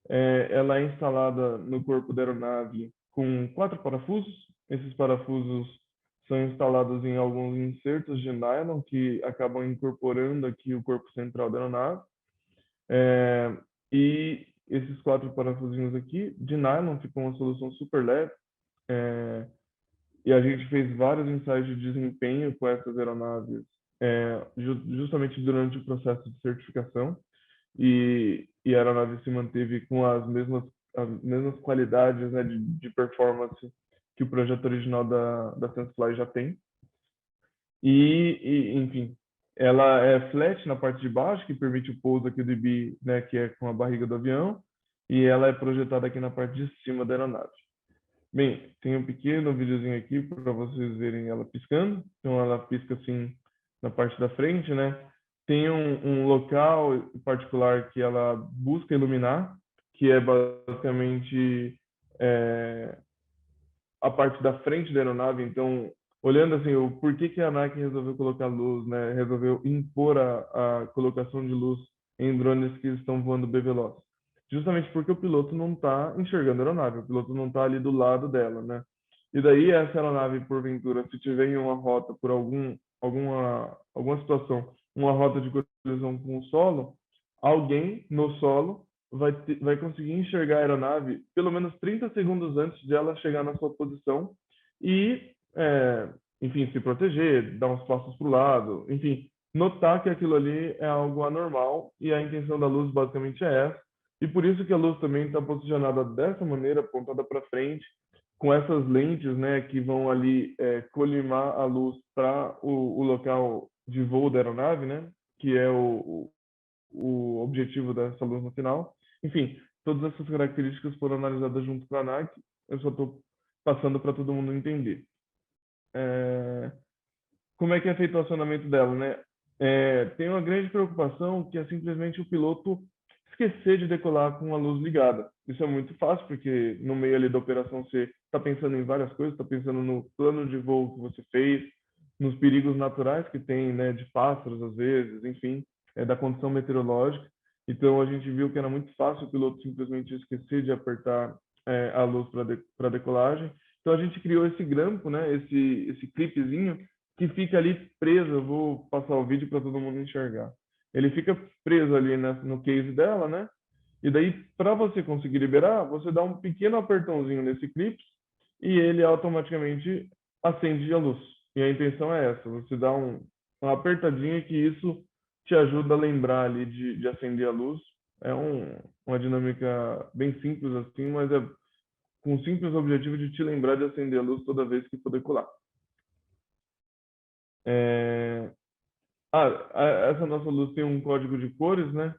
Ela é instalada no corpo da aeronave com 4 parafusos. Esses parafusos são instalados em alguns insertos de nylon que acabam incorporando aqui o corpo central da aeronave. E esses 4 parafusinhos aqui de nylon ficam uma solução super leve. E a gente fez vários ensaios de desempenho com essas aeronaves justamente durante o processo de certificação. E a aeronave se manteve com as mesmas qualidades, né, de performance que o projeto original da SenseFly já tem. Enfim, ela é flat na parte de baixo, que permite o pouso aqui do IBI, né, que é com a barriga do avião, e ela é projetada aqui na parte de cima da aeronave. Bem, tem um pequeno videozinho aqui para vocês verem ela piscando. Então, ela pisca assim na parte da frente, né? Tem um local particular que ela busca iluminar, que é basicamente a parte da frente da aeronave. Então, olhando assim, o porquê que a ANAC resolveu colocar luz, né? Resolveu impor a colocação de luz em drones que estão voando BVLOS. Justamente porque o piloto não está enxergando a aeronave, o piloto não está ali do lado dela, né? E daí essa aeronave, porventura, se tiver em uma rota por alguma situação, uma rota de colisão com o solo, alguém no solo vai conseguir enxergar a aeronave pelo menos 30 segundos antes de ela chegar na sua posição e, enfim, se proteger, dar uns passos para o lado, enfim, notar que aquilo ali é algo anormal e a intenção da luz basicamente é essa. E por isso que a luz também está posicionada dessa maneira, apontada para frente, com essas lentes, né, que vão ali colimar a luz para o local de voo da aeronave, né, que é o objetivo dessa luz no final. Enfim, todas essas características foram analisadas junto com a ANAC. Eu só estou passando para todo mundo entender. Como é que é feito o acionamento dela, né? Tem uma grande preocupação que é simplesmente o piloto esquecer de decolar com a luz ligada. Isso é muito fácil, porque no meio ali da operação você está pensando em várias coisas, está pensando no plano de voo que você fez, nos perigos naturais que tem, né, de pássaros às vezes, enfim, da condição meteorológica. Então a gente viu que era muito fácil o piloto simplesmente esquecer de apertar a luz para decolagem. Então a gente criou esse grampo, né, esse clipezinho que fica ali preso. Eu vou passar o vídeo para todo mundo enxergar. Ele fica preso ali no case dela, né? E daí, para você conseguir liberar, você dá um pequeno apertãozinho nesse clipe e ele automaticamente acende a luz. E a intenção é essa, você dá uma apertadinha que isso te ajuda a lembrar ali de acender a luz. É uma dinâmica bem simples assim, mas é com o simples objetivo de te lembrar de acender a luz toda vez que for decolar. É... essa nossa luz tem um código de cores, né?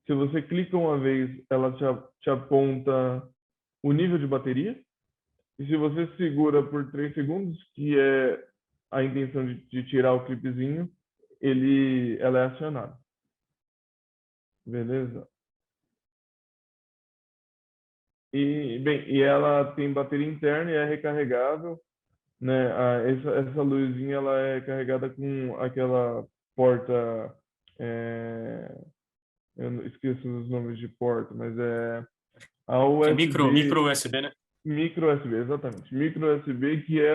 Se você clica uma vez, ela te aponta o nível de bateria. E se você segura por 3 segundos, que é a intenção de tirar o clipezinho, ela é acionada. Beleza? E ela tem bateria interna e é recarregável, né? Essa luzinha ela é carregada com aquela porta, é, eu esqueço os nomes de porta, mas é a Que é micro USB, USB, né? micro USB, exatamente. Micro USB, que é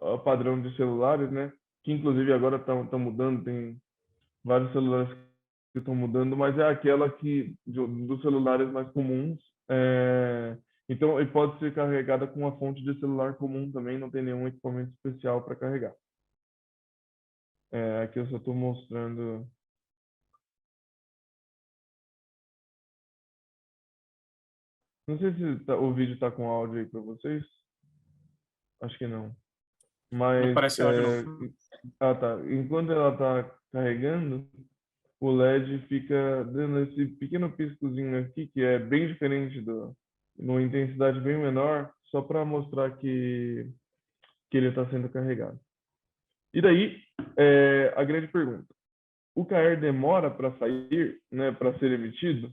a padrão de celulares, né? Que inclusive agora tá mudando, tem vários celulares que estão mudando, mas é aquela dos celulares mais comuns. Então, e pode ser carregada com uma fonte de celular comum também, não tem nenhum equipamento especial para carregar. Aqui eu só estou mostrando. Não sei se o vídeo está com áudio aí para vocês. Acho que não. Não Mas, parece áudio, não. tá. Enquanto ela está carregando, o LED fica dando esse pequeno piscozinho aqui, que é bem diferente numa intensidade bem menor, só para mostrar que ele está sendo carregado. E daí, a grande pergunta. O KR demora para sair, né, para ser emitido?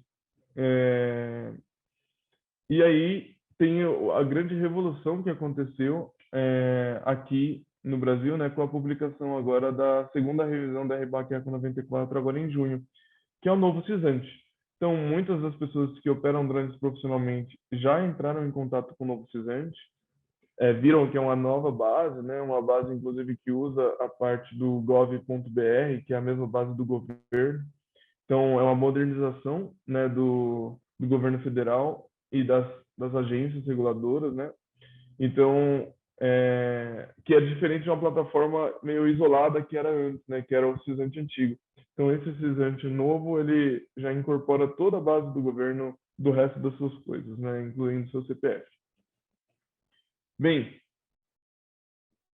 E aí tem a grande revolução que aconteceu aqui no Brasil, né, com a publicação agora da segunda revisão da RBAC ECO 94, agora em junho, que é o novo cisante. Então, muitas das pessoas que operam drones profissionalmente já entraram em contato com o novo cisante, viram que é uma nova base, né, uma base, inclusive, que usa a parte do gov.br, que é a mesma base do governo. Então, é uma modernização, né, do governo federal e das agências reguladoras, né? Então, que é diferente de uma plataforma meio isolada que era antes, né, que era o cisante antigo. Então, esse cisante novo, ele já incorpora toda a base do governo do resto das suas coisas, né, incluindo seu CPF. Bem,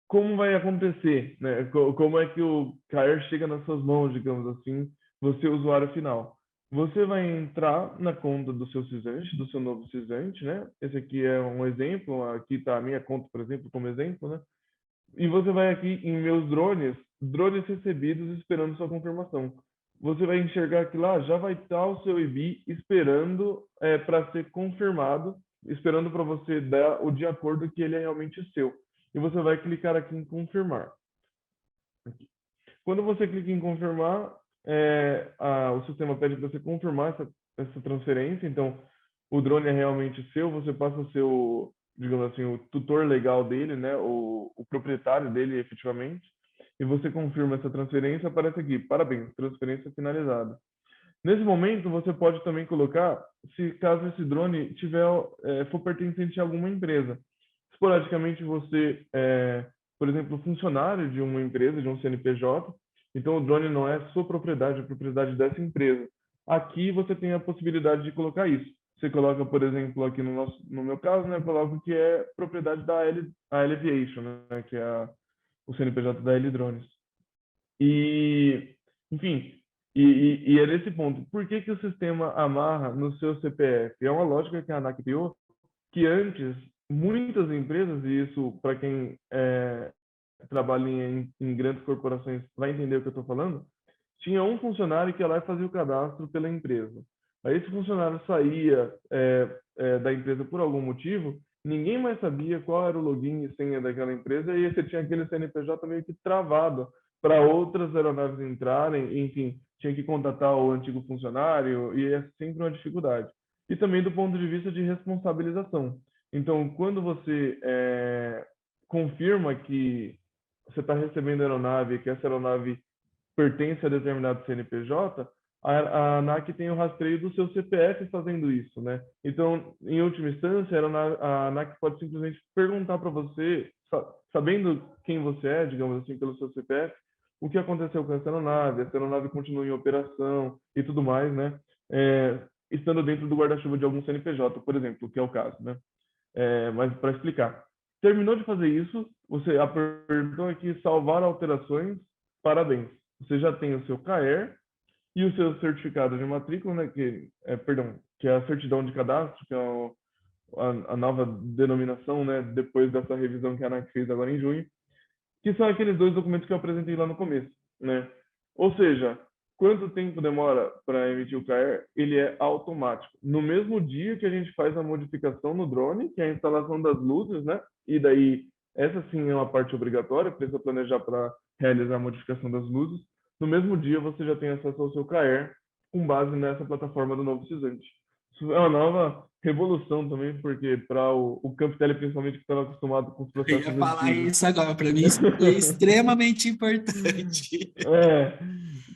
como vai acontecer, né? Como é que o KR chega nas suas mãos, digamos assim, você usuário final? Você vai entrar na conta do seu cisante, do seu novo cisante, né? Esse aqui é um exemplo, aqui está a minha conta, por exemplo, como exemplo, né? E você vai aqui em meus drones recebidos esperando sua confirmação. Você vai enxergar que lá já vai estar o seu IB esperando para ser confirmado, esperando para você dar o de acordo que ele é realmente seu. E você vai clicar aqui em confirmar. Aqui. Quando você clica em confirmar, o sistema pede para você confirmar essa transferência. Então, o drone é realmente seu, você passa a ser digamos assim, o tutor legal dele, né? O proprietário dele, efetivamente. E você confirma essa transferência, aparece aqui, parabéns, transferência finalizada. Nesse momento, você pode também colocar, se caso esse drone for pertencente a alguma empresa. Esporadicamente, você por exemplo, funcionário de uma empresa, de um CNPJ, então o drone não é sua propriedade, é propriedade dessa empresa. Aqui você tem a possibilidade de colocar isso. Você coloca, por exemplo, aqui no meu caso, né, eu coloco que é propriedade da AL Aviation, né, que é o CNPJ da L Drones. E, enfim, é nesse ponto. Por que que o sistema amarra no seu CPF? É uma lógica que a ANAC criou, que antes, muitas empresas, e isso para quem trabalha em grandes corporações vai entender o que eu estou falando, tinha um funcionário que ia lá e fazia o cadastro pela empresa. Aí esse funcionário saía da empresa por algum motivo, ninguém mais sabia qual era o login e senha daquela empresa, e você tinha aquele CNPJ meio que travado para outras aeronaves entrarem, enfim, tinha que contatar o antigo funcionário, e é sempre uma dificuldade. E também do ponto de vista de responsabilização. Então, quando você confirma que você está recebendo a aeronave, que essa aeronave pertence a determinado CNPJ, a ANAC tem o rastreio do seu CPF fazendo isso, né? Então, em última instância, a ANAC pode simplesmente perguntar para você, sabendo quem você é, digamos assim, pelo seu CPF, o que aconteceu com essa aeronave continua em operação e tudo mais, né? Estando dentro do guarda-chuva de algum CNPJ, por exemplo, que é o caso, né? Mas para explicar. Terminou de fazer isso, você apertou aqui salvar alterações, parabéns. Você já tem o seu CAER e o seu certificado de matrícula, né, que é a certidão de cadastro, que é a nova denominação, né, depois dessa revisão que a ANAC fez agora em junho, que são aqueles dois documentos que eu apresentei lá no começo, né? Ou seja, quanto tempo demora para emitir o CAER? Ele é automático. No mesmo dia que a gente faz a modificação no drone, que é a instalação das luzes, né? E daí, essa sim é uma parte obrigatória, precisa planejar para realizar a modificação das luzes. No mesmo dia, você já tem acesso ao seu CAER com base nessa plataforma do novo Cisante. Isso é uma nova revolução também, porque para o Camp Tele, principalmente, que estava acostumado com os Eu processos ia falar antigos. isso agora, para mim isso foi extremamente importante. É,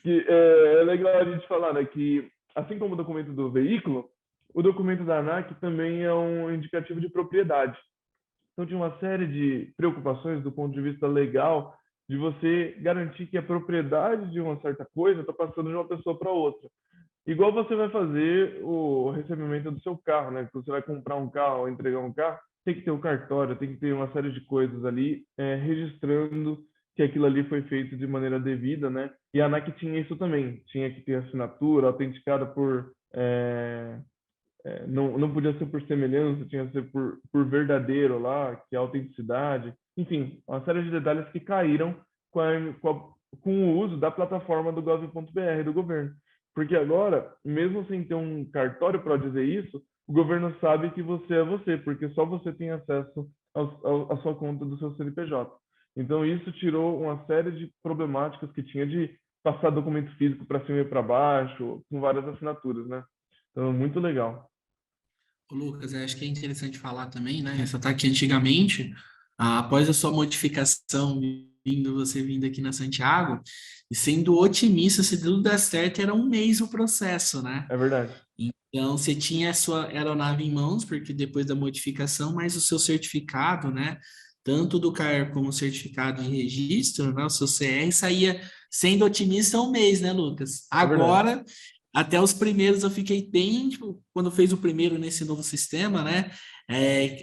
é legal a gente falar, né, que assim como o documento do veículo, o documento da ANAC também é um indicativo de propriedade. Então, tinha uma série de preocupações do ponto de vista legal de você garantir que a propriedade de uma certa coisa está passando de uma pessoa para outra. Igual você vai fazer o recebimento do seu carro, né? Que você vai comprar um carro ou entregar um carro, tem que ter o cartório, tem que ter uma série de coisas ali registrando que aquilo ali foi feito de maneira devida, né? E a ANAC tinha isso também, tinha que ter assinatura autenticada por não podia ser por semelhança, tinha que ser por verdadeiro lá, que é autenticidade. Enfim, uma série de detalhes que caíram com o uso da plataforma do gov.br do governo. Porque agora, mesmo sem ter um cartório para dizer isso, o governo sabe que você é você, porque só você tem acesso à sua conta do seu CNPJ. Então, isso tirou uma série de problemáticas que tinha de passar documento físico para cima e para baixo, com várias assinaturas, né? Então, muito legal. Ô, Lucas, eu acho que é interessante falar também, né? Ressaltar que antigamente, após a sua modificação, você vindo aqui na Santiago, e sendo otimista, se tudo der certo, era um mês o processo, né? É verdade. Então, você tinha a sua aeronave em mãos, porque depois da modificação, mas o seu certificado, né? Tanto do CAER como o certificado de registro, né? O seu CR saía, sendo otimista, um mês, né, Lucas? É verdade. Agora, até os primeiros eu fiquei bem, tipo, quando fez o primeiro nesse novo sistema, né?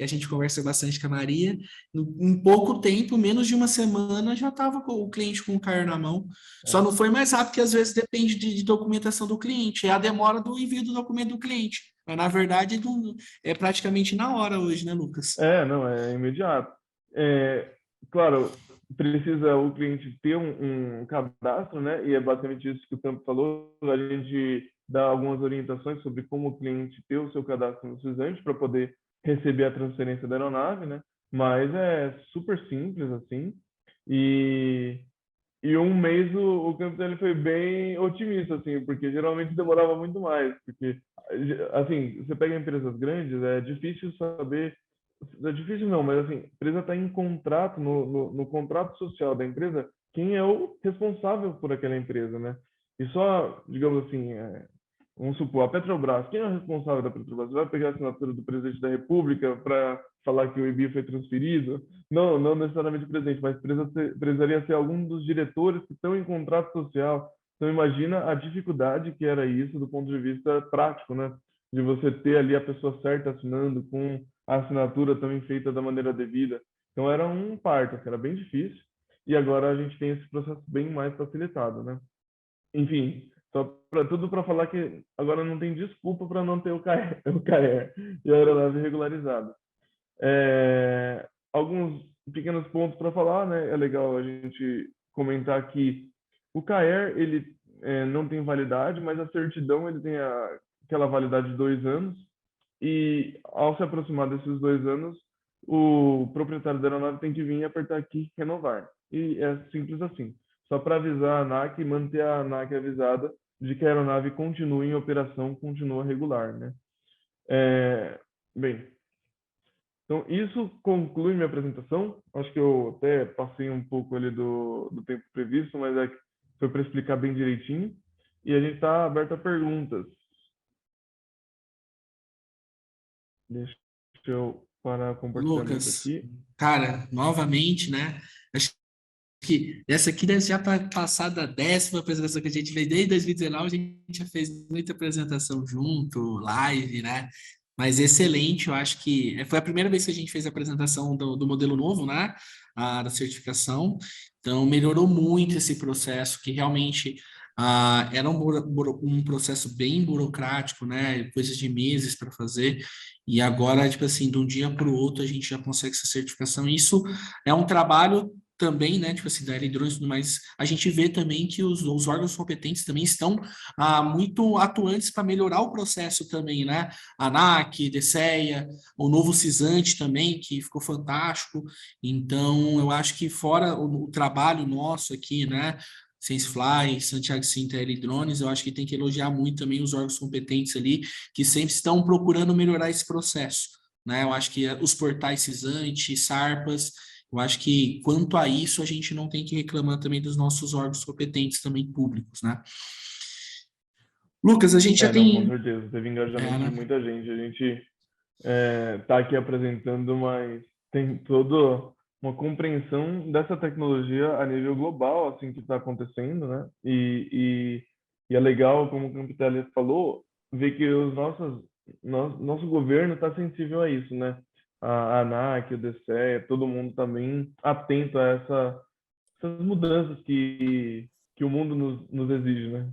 A gente conversa bastante com a Maria. Em pouco tempo, menos de uma semana, já estava com o cliente com o CAER na mão. Só não foi mais rápido, porque às vezes depende de documentação do cliente, é a demora do envio do documento do cliente. Mas, na verdade, é praticamente na hora hoje, né, Lucas? Não, é imediato. Claro, precisa o cliente ter um cadastro, né? E é basicamente isso que o Campo falou. A gente dá algumas orientações sobre como o cliente ter o seu cadastro no Suzante para poder receber a transferência da aeronave, né? Mas é super simples, assim. E um mês o Campos ele foi bem otimista, assim, porque geralmente demorava muito mais. Porque, assim, você pega empresas grandes, é difícil saber. É difícil não, mas assim, a empresa está em contrato, no contrato social da empresa, quem é o responsável por aquela empresa, né? E só, digamos assim, vamos supor, a Petrobras, quem é o responsável da Petrobras? Você vai pegar a assinatura do presidente da República para falar que o IBI foi transferido? Não, não necessariamente o presidente, mas precisaria ser algum dos diretores que estão em contrato social. Então, imagina a dificuldade que era isso do ponto de vista prático, né? De você ter ali a pessoa certa assinando com a assinatura também feita da maneira devida. Então, era um parto, assim, era bem difícil. E agora a gente tem esse processo bem mais facilitado, né? Enfim, tudo para falar que agora não tem desculpa para não ter o CAER, o CAER e a aeronave regularizada. Alguns pequenos pontos para falar, né? É legal a gente comentar que o CAER ele não tem validade, mas a certidão ele tem aquela validade de 2 anos e ao se aproximar desses 2 anos, o proprietário da aeronave tem que vir e apertar aqui renovar. E é simples assim. Só para avisar a ANAC e manter a ANAC avisada de que a aeronave continua em operação, continua regular, né? Bem, então isso conclui minha apresentação. Acho que eu até passei um pouco ali do tempo previsto, mas foi para explicar bem direitinho. E a gente está aberto a perguntas. Deixa eu parar o compartilhamento Lucas, aqui. cara, novamente, né? Acho que essa aqui deve já passar da 10ª apresentação que a gente fez desde 2019, a gente já fez muita apresentação junto, live, né? Mas excelente, eu acho que foi a primeira vez que a gente fez a apresentação do modelo novo, né? Da certificação. Então, melhorou muito esse processo, que realmente era um processo bem burocrático, né? Coisas de meses para fazer. E agora, tipo assim, de um dia para o outro, a gente já consegue essa certificação. Isso é um trabalho também, né? Tipo assim, da L-Drones e tudo mais. A gente vê também que os órgãos competentes também estão muito atuantes para melhorar o processo também, né? ANAC, DCEA, o novo Cisante também, que ficou fantástico. Então, eu acho que fora o trabalho nosso aqui, né? SenseFly, Santiago Sintra e Drones, eu acho que tem que elogiar muito também os órgãos competentes ali, que sempre estão procurando melhorar esse processo, né? Eu acho que os portais Cisante, Sarpas, eu acho que quanto a isso, a gente não tem que reclamar também dos nossos órgãos competentes também públicos, né? Lucas, a gente já Não, com tem. certeza. Teve engajamento de Né? muita gente. A gente está aqui apresentando, mas tem toda uma compreensão dessa tecnologia a nível global, assim, que está acontecendo, né? E é legal, como o Campitelli falou, ver que nosso governo está sensível a isso, né? A ANAC, o DCE, todo mundo também atento a essas mudanças que o mundo nos exige, né?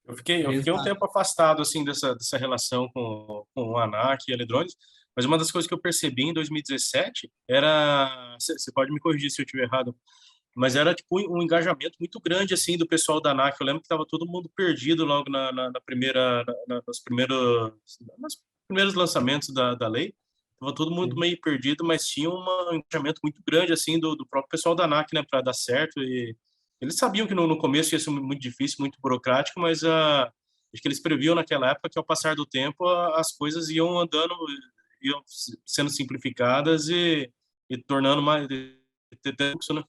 Eu fiquei um tempo afastado assim dessa relação com o ANAC e a Eledrones, mas uma das coisas que eu percebi em 2017 era, você pode me corrigir se eu estiver errado, mas era tipo um engajamento muito grande assim do pessoal da ANAC. Eu lembro que estava todo mundo perdido logo na primeira, nos primeiros lançamentos da lei. Tava todo mundo Sim. meio perdido, mas tinha um engajamento muito grande assim do próprio pessoal da ANAC, né, para dar certo. E eles sabiam que no começo ia ser muito difícil, muito burocrático, mas acho que eles previam naquela época que ao passar do tempo as coisas iam andando, iam sendo simplificadas e tornando mais fluxo, né?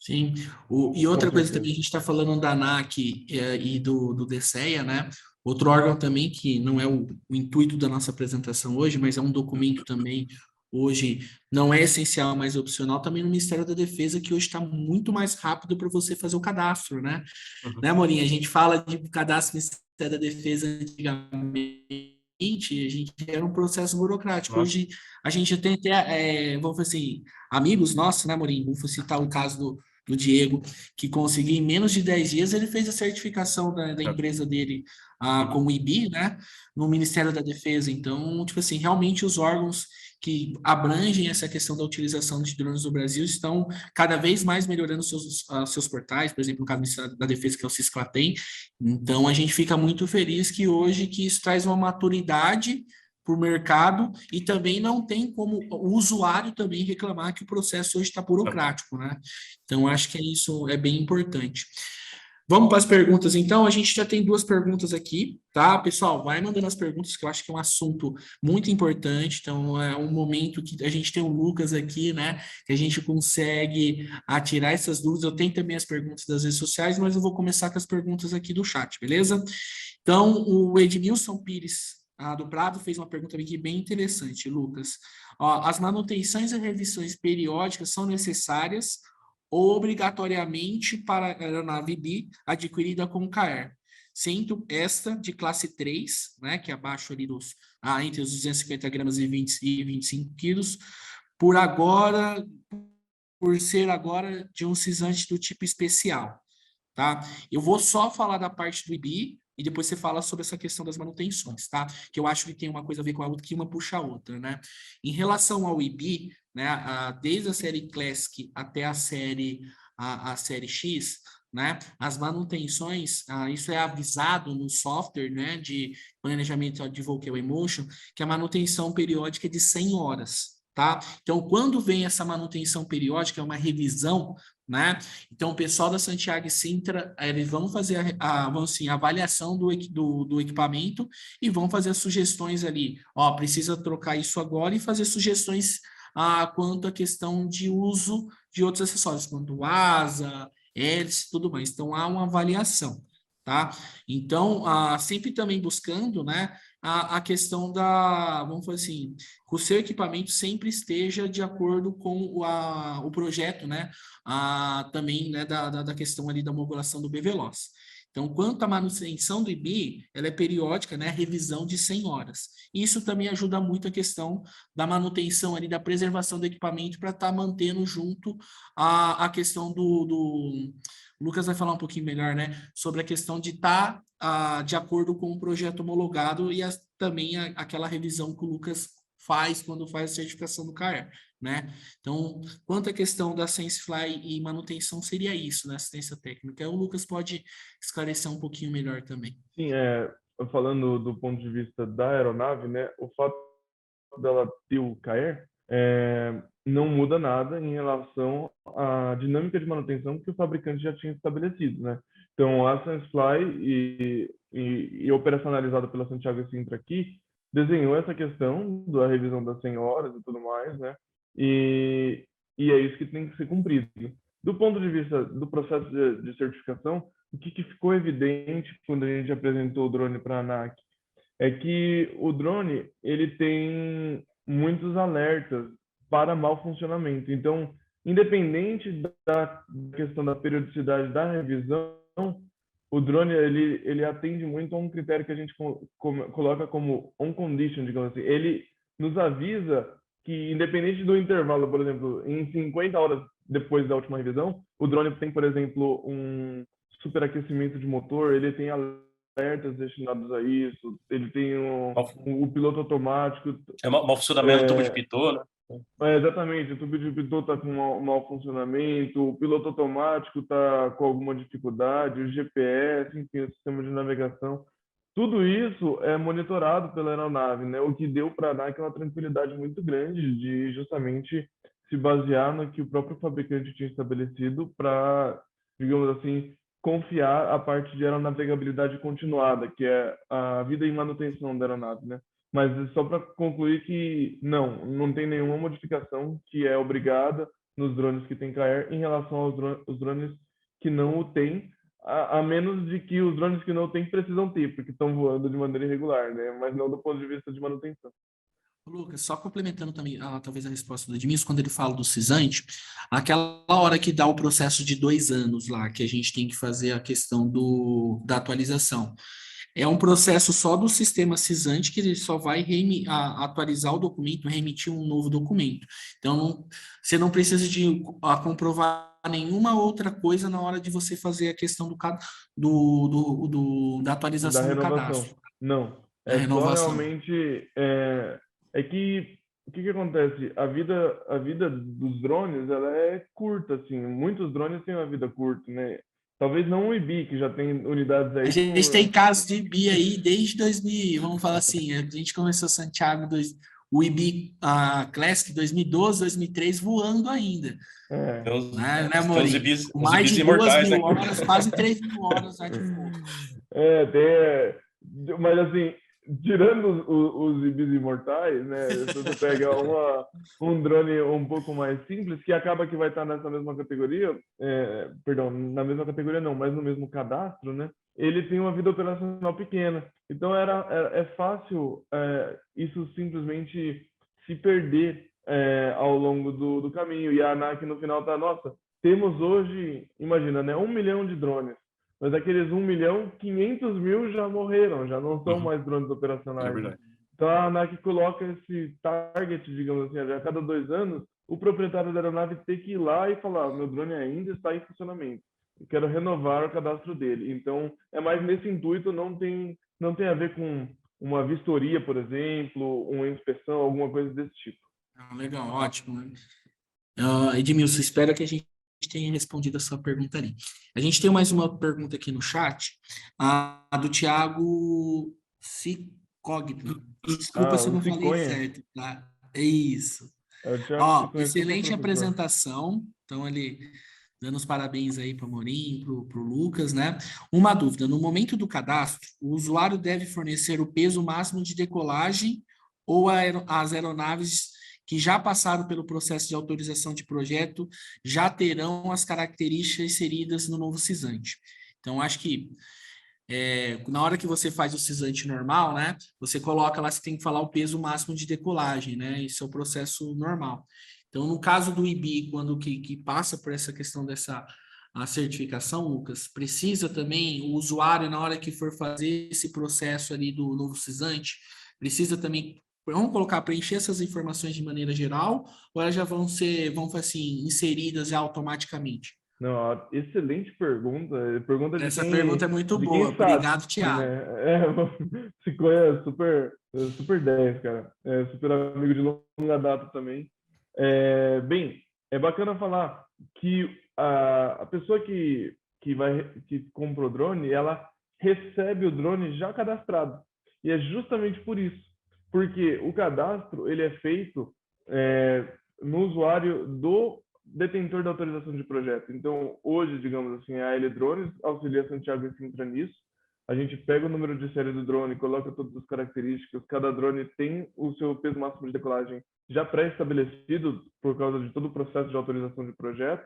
Sim. E Com outra coisa certeza. também, a gente está falando da ANAC e do DCEA, né? Outro órgão também que não é o intuito da nossa apresentação hoje, mas é um documento também hoje, não é essencial, mas é opcional, também no Ministério da Defesa, que hoje está muito mais rápido para você fazer o cadastro, né? Uhum. Né, Morinha? A gente fala de cadastro no Ministério da Defesa antigamente, a gente era um processo burocrático. Nossa. Hoje a gente tem até, vamos fazer assim, amigos nossos, né, Morinho? Vamos citar o caso do Diego, que conseguiu em menos de 10 dias, ele fez a certificação da empresa dele Uhum. como IB, né, no Ministério da Defesa. Então, tipo assim, realmente os órgãos que abrangem essa questão da utilização de drones no Brasil estão cada vez mais melhorando seus portais, por exemplo, no caso do Ministério da Defesa, que é o Cisclatem. Então, a gente fica muito feliz que hoje que isso traz uma maturidade para o mercado e também não tem como o usuário também reclamar que o processo hoje está burocrático, né? Então, acho que isso é bem importante. Vamos para as perguntas, então. A gente já tem duas perguntas aqui, tá? Pessoal, vai mandando as perguntas, que eu acho que é um assunto muito importante. Então, é um momento que a gente tem o Lucas aqui, né? Que a gente consegue tirar essas dúvidas. Eu tenho também as perguntas das redes sociais, mas eu vou começar com as perguntas aqui do chat, beleza? Então, o Edmilson Pires, do Prado, fez uma pergunta aqui bem interessante, Lucas. Ó, as manutenções e revisões periódicas são necessárias ou obrigatoriamente para a aeronave B adquirida com CAER, sendo esta de classe 3, né, que é abaixo ali entre os 250 gramas e 25 quilos, por ser agora de um cisante do tipo especial, tá? Eu vou só falar da parte do IBI e depois você fala sobre essa questão das manutenções, tá? Que eu acho que tem uma coisa a ver com a outra, que uma puxa a outra, né? Em relação ao IBI, né, desde a série Classic até a série X, né, as manutenções, isso é avisado no software, né, de planejamento de voo, que é o Emotion, que a manutenção periódica é de 100 horas, tá? Então, quando vem essa manutenção periódica, é uma revisão, né? Então, o pessoal da Santiago e Sintra, eles vão fazer a avaliação do equipamento e vão fazer as sugestões ali. Ó, precisa trocar isso agora e fazer sugestões quanto à questão de uso de outros acessórios, quanto asa, hélice e tudo mais. Então, há uma avaliação, tá? Então, sempre também buscando, né, a questão da, vamos falar assim, que o seu equipamento sempre esteja de acordo com o projeto, né? Também, né, da questão ali da homologação do BVLOS. Então, quanto à manutenção do IBI, ela é periódica, né? Revisão de 100 horas. Isso também ajuda muito a questão da manutenção ali, da preservação do equipamento para estar mantendo junto a questão do... O Lucas vai falar um pouquinho melhor, né? Sobre a questão de estar de acordo com o projeto homologado e também aquela revisão que o Lucas faz quando faz a certificação do CAER, né? Então, quanto à questão da SenseFly e manutenção, seria isso, né? Assistência técnica. O Lucas pode esclarecer um pouquinho melhor também. Sim, falando do ponto de vista da aeronave, né, o fato dela ter o CAER não muda nada em relação à dinâmica de manutenção que o fabricante já tinha estabelecido, né? Então, a SenseFly e operacionalizada pela Santiago Sintra aqui, desenhou essa questão da revisão das 100 horas e tudo mais, né? E é isso que tem que ser cumprido. Do ponto de vista do processo de certificação, o que ficou evidente quando a gente apresentou o drone para a ANAC é que o drone ele tem muitos alertas para mau funcionamento. Então, independente da questão da periodicidade da revisão, o drone ele atende muito a um critério que a gente coloca como on condition, digamos assim. Ele nos avisa que, independente do intervalo, por exemplo, em 50 horas depois da última revisão, o drone tem, por exemplo, um superaquecimento de motor, ele tem alertas destinados a isso, ele tem o piloto automático. É mau funcionamento do tubo de pitot, né? Exatamente, o tubo de pitot está com mau funcionamento, o piloto automático está com alguma dificuldade, o GPS, enfim, o sistema de navegação. Tudo isso é monitorado pela aeronave, né? O que deu para a ANAC uma tranquilidade muito grande de justamente se basear no que o próprio fabricante tinha estabelecido para, digamos assim, confiar a parte de aeronavegabilidade continuada, que é a vida e manutenção da aeronave, né? Mas só para concluir que não tem nenhuma modificação que é obrigada nos drones que têm CAER em relação aos drones que não o têm, a menos de que os drones que não têm precisam ter, porque estão voando de maneira irregular, né? Mas não do ponto de vista de manutenção. Lucas, só complementando também, talvez a resposta do Edmilson, quando ele fala do cisante, aquela hora que dá o processo de 2 anos lá, que a gente tem que fazer a questão da atualização. É um processo só do sistema cisante que ele só vai atualizar o documento, remitir um novo documento. Então, você não precisa de comprovar nenhuma outra coisa na hora de você fazer a questão da atualização do cadastro. Não, Da renovação. Só realmente que o que acontece? A vida dos drones ela é curta, assim. Muitos drones têm uma vida curta, né? Talvez não o IBI, que já tem unidades aí. A gente tem casos de IBI aí desde 2000, vamos falar assim, a gente começou Santiago, o IBI Classic 2012, 2003 voando ainda. Né, Amorim? Com mais de 2.000 horas, quase 3.000 horas de voo. Mas assim, tirando os IBIs imortais, né? Se você pega um drone um pouco mais simples, que acaba que vai estar nessa mesma categoria, perdão, na mesma categoria não, mas no mesmo cadastro, né? Ele tem uma vida operacional pequena. Então é fácil isso simplesmente se perder ao longo do caminho. E a ANAC no final tá, nossa, temos hoje, imagina, né, 1 milhão de drones. Mas aqueles 1.500.000 já morreram, já não são mais drones operacionais. Então a ANAC coloca esse target, digamos assim, a cada 2 anos, o proprietário da aeronave tem que ir lá e falar: meu drone ainda está em funcionamento, eu quero renovar o cadastro dele. Então é mais nesse intuito, não tem a ver com uma vistoria, por exemplo, uma inspeção, alguma coisa desse tipo. Legal, ótimo. Edmilson, espero que a gente tenha respondido a sua pergunta ali. A gente tem mais uma pergunta aqui no chat, a do Thiago Cicogno. Desculpa se eu não falei certo, tá? É isso. Excelente apresentação. Então, ele dando os parabéns aí para o Amorim, para o Lucas, né? Uma dúvida: no momento do cadastro, o usuário deve fornecer o peso máximo de decolagem ou as aeronaves que já passaram pelo processo de autorização de projeto já terão as características inseridas no novo cisante? Então, acho que na hora que você faz o cisante normal, né? Você coloca lá, você tem que falar o peso máximo de decolagem, né? Isso é o processo normal. Então, no caso do IBI, quando que passa por essa questão dessa a certificação, Lucas, precisa também, o usuário, na hora que for fazer esse processo ali do novo cisante, precisa também, vamos colocar, preencher essas informações de maneira geral, ou elas já vão assim, inseridas já automaticamente? Não, excelente pergunta. Pergunta Essa pergunta é muito de boa. quem sabe, Obrigado, Thiago. né? Se conhece, super 10, cara. Super amigo de longa data também. Bem, é bacana falar que a pessoa que comprou o drone, ela recebe o drone já cadastrado. E é justamente por isso. Porque o cadastro, ele é feito no usuário do detentor da autorização de projeto. Então, hoje, digamos assim, a L Drones auxilia Santiago e Sintra nisso. A gente pega o número de série do drone, coloca todas as características, cada drone tem o seu peso máximo de decolagem já pré-estabelecido por causa de todo o processo de autorização de projeto,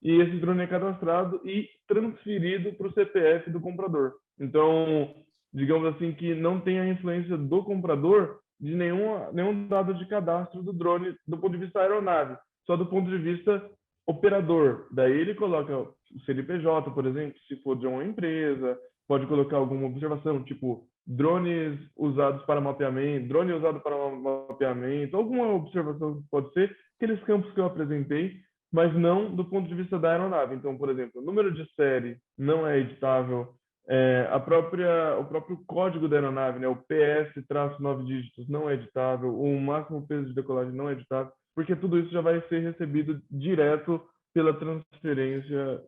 e esse drone é cadastrado e transferido para o CPF do comprador. Então, digamos assim, que não tem a influência do comprador de nenhum dado de cadastro do drone do ponto de vista aeronave, só do ponto de vista operador. Daí ele coloca o CNPJ, por exemplo, se for de uma empresa, pode colocar alguma observação, tipo drones usados para mapeamento, drone usado para mapeamento, alguma observação pode ser, aqueles campos que eu apresentei, mas não do ponto de vista da aeronave. Então, por exemplo, o número de série não é editável, o próprio código da aeronave, né, o PS-9 dígitos não é editável, o máximo peso de decolagem não é editável, porque tudo isso já vai ser recebido direto pela transferência,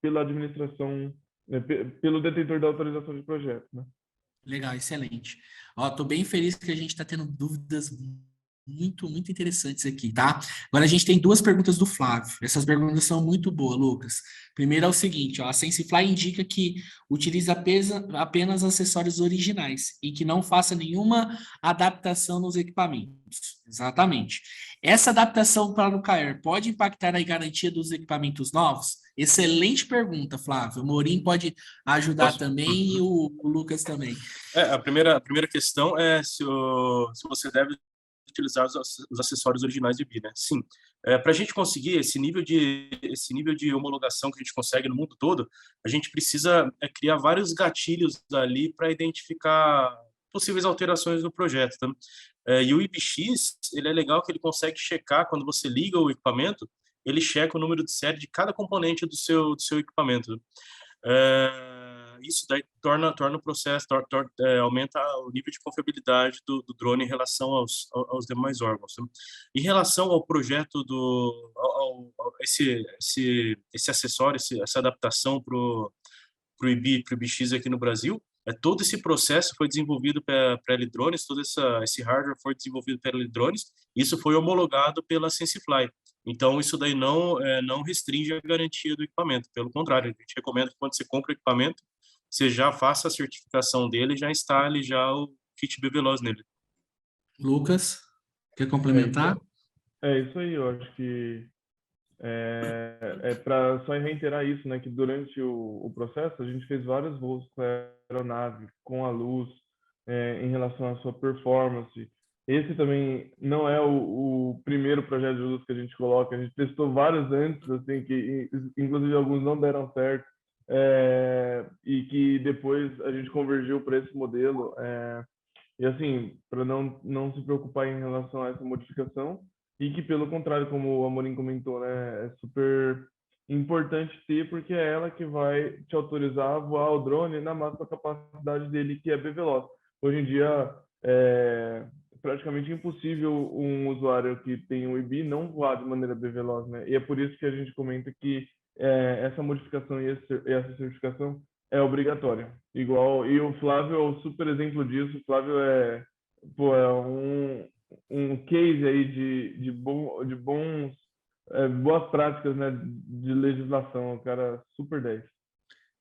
pela administração, pelo detentor da autorização de projeto, né? Legal, excelente. Ó, tô bem feliz que a gente está tendo dúvidas muito interessantes aqui, tá? Agora a gente tem duas perguntas do Flávio. Essas perguntas são muito boas, Lucas. Primeiro é o seguinte, ó, a SenseFly indica que utiliza apenas acessórios originais e que não faça nenhuma adaptação nos equipamentos. Exatamente. Essa adaptação para o KR pode impactar a garantia dos equipamentos novos? Excelente pergunta, Flávio. O Morim pode ajudar também e o Lucas também. A primeira questão é se você deve utilizar os acessórios originais de BI, né? Sim. Para a gente conseguir esse nível de homologação que a gente consegue no mundo todo, a gente precisa criar vários gatilhos ali para identificar possíveis alterações no projeto. Tá? E o IBX, ele é legal que ele consegue checar, quando você liga o equipamento, ele checa o número de série de cada componente do seu equipamento. Isso daí torna o processo, aumenta o nível de confiabilidade do drone em relação aos demais órgãos. Né? Em relação ao projeto esse acessório, essa adaptação para o IBX aqui no Brasil, todo esse processo foi desenvolvido pela L-Drones, todo esse hardware foi desenvolvido pela L-Drones, isso foi homologado pela SenseFly. Então, isso daí não restringe a garantia do equipamento, pelo contrário, a gente recomenda que quando você compra o equipamento, você já faça a certificação dele e já instale já o kit BVeloz nele. Lucas, quer complementar? É isso aí, eu acho que para só reiterar isso, né, que durante o processo a gente fez vários voos com a aeronave, com a luz, em relação à sua performance. Esse também não é o primeiro projeto de luz que a gente coloca, a gente testou vários antes, assim, que inclusive alguns não deram certo, e que depois a gente convergiu para esse modelo. E assim, para não se preocupar em relação a essa modificação, e que pelo contrário, como o Amorim comentou, né, é super importante ter, porque é ela que vai te autorizar a voar o drone na máxima capacidade dele, que é BVeloz. Hoje em dia, é praticamente impossível um usuário que tem um IBI não voar de maneira BVeloz, né? E é por isso que a gente comenta que essa modificação e essa certificação é obrigatória. E o Flávio é o super exemplo disso. O Flávio é um case aí de boas práticas, né, de legislação. O cara super 10.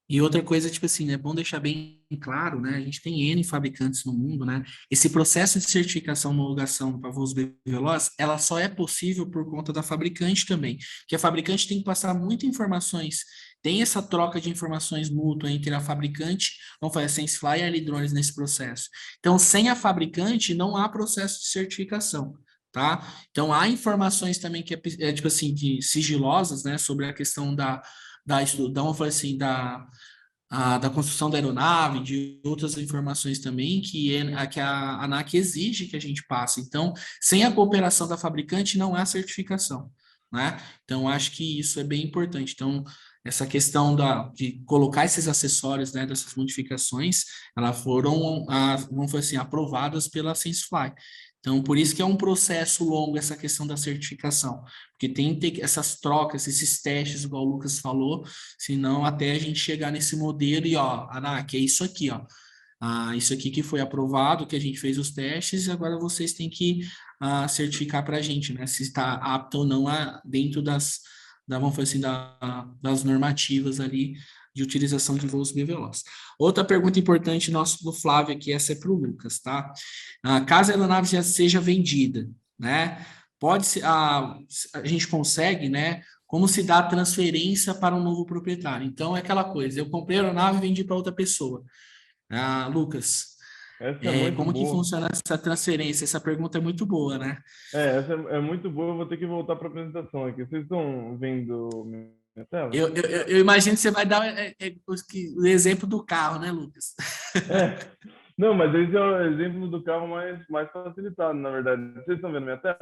E outra coisa, tipo assim, é bom deixar bem claro, né? A gente tem N fabricantes no mundo, né? Esse processo de certificação, homologação para voos BVeloz, ela só é possível por conta da fabricante também, que a fabricante tem que passar muitas informações tem essa troca de informações mútua entre a fabricante, vamos fazer a SenseFly e a Alidrones nesse processo. Então, sem a fabricante, não há processo de certificação, tá? Então, há informações também que tipo assim, de sigilosas, né, sobre a questão vamos falar assim, da construção da aeronave, de outras informações também que a ANAC exige que a gente passe. Então, sem a cooperação da fabricante, não há certificação, né? Então, acho que isso é bem importante. Então, essa questão de colocar esses acessórios, né, dessas modificações, elas foram, vamos falar assim, aprovadas pela SenseFly. Então, por isso que é um processo longo essa questão da certificação, porque tem que ter essas trocas, esses testes, igual o Lucas falou, senão até a gente chegar nesse modelo e, ó, ANAC, é isso aqui, ó. Isso aqui que foi aprovado, que a gente fez os testes, e agora vocês têm que certificar para a gente, né? Se está apto ou não dentro vamos falar assim, das normativas ali de utilização de voos bivelozes. Outra pergunta importante nosso do Flávio aqui, essa é para o Lucas, tá? Caso a aeronave já seja vendida, né? A gente consegue, né? Como se dá a transferência para um novo proprietário. Então, é aquela coisa, eu comprei a aeronave e vendi para outra pessoa. Lucas, Essa é muito como que boa. funciona essa transferência? Essa pergunta é muito boa, né? Essa é muito boa. Eu vou ter que voltar para a apresentação aqui. Vocês estão vendo minha tela? Eu imagino que você vai dar o exemplo do carro, né, Lucas? É. Não, mas esse é o exemplo do carro mais facilitado, na verdade. Vocês estão vendo minha tela?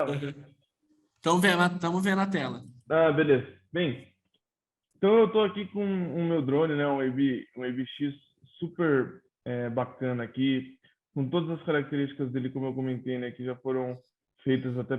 Estamos vendo a tela. Ah, beleza. Bem, então eu estou aqui com o meu drone, né, um ABX super bacana aqui, com todas as características dele, como eu comentei, né, que já foram feitas até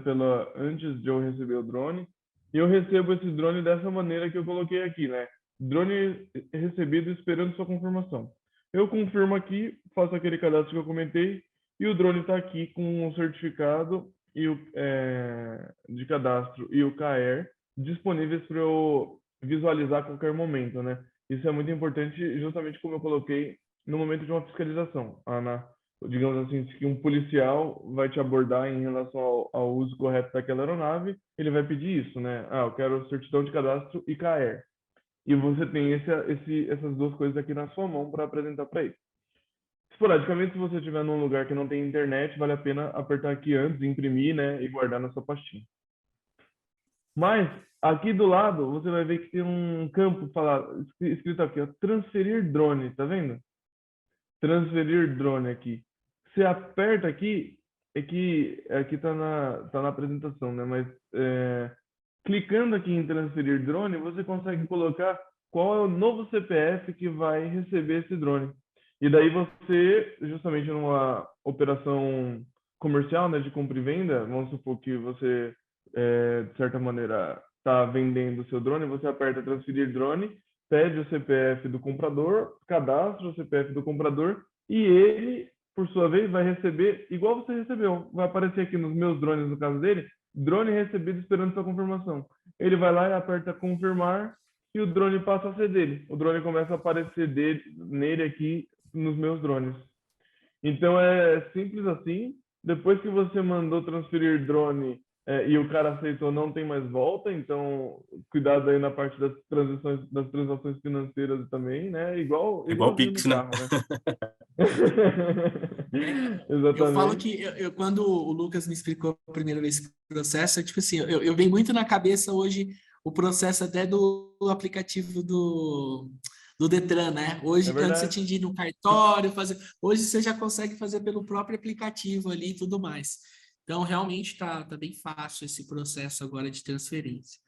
antes de eu receber o drone. E eu recebo esse drone dessa maneira que eu coloquei aqui, né? Drone recebido esperando sua confirmação. Eu confirmo aqui, faço aquele cadastro que eu comentei, e o drone está aqui com o certificado de cadastro e o KR disponíveis para eu visualizar a qualquer momento, né? Isso é muito importante, justamente como eu coloquei no momento de uma fiscalização. Digamos assim, que um policial vai te abordar em relação ao uso correto daquela aeronave, ele vai pedir isso, né? Eu quero certidão de cadastro e KR. E você tem essas duas coisas aqui na sua mão para apresentar para ele. Esporadicamente, se você estiver num lugar que não tem internet, vale a pena apertar aqui antes, imprimir, né, e guardar na sua pastinha. Mas aqui do lado você vai ver que tem um campo escrito aqui, ó, transferir drone, tá vendo? Transferir drone aqui. Você aperta aqui, aqui tá na apresentação, né? Mas clicando aqui em transferir drone, você consegue colocar qual é o novo CPF que vai receber esse drone. E daí você, justamente numa operação comercial, né, de compra e venda, vamos supor que você, de certa maneira, está vendendo o seu drone, você aperta transferir drone, pede o CPF do comprador, cadastra o CPF do comprador e ele, por sua vez, vai receber igual você recebeu. Vai aparecer aqui nos meus drones, no caso dele, drone recebido esperando sua confirmação. Ele vai lá e aperta confirmar e o drone passa a ser dele. O drone começa a aparecer nele aqui nos meus drones. Então é simples assim. Depois que você mandou transferir drone e o cara aceitou, não tem mais volta. Então cuidado aí na parte das transações financeiras também, né? Igual Igualzinho Pix, no né? carro, né? Eu falo Exatamente. que quando o Lucas me explicou a primeira vez esse processo, tipo assim, eu venho muito na cabeça hoje o processo até do aplicativo do Detran, né? É Hoje, antes você verdade. tinha de ir no cartório, hoje você já consegue fazer pelo próprio aplicativo ali e tudo mais. Então, realmente tá bem fácil esse processo agora de transferência.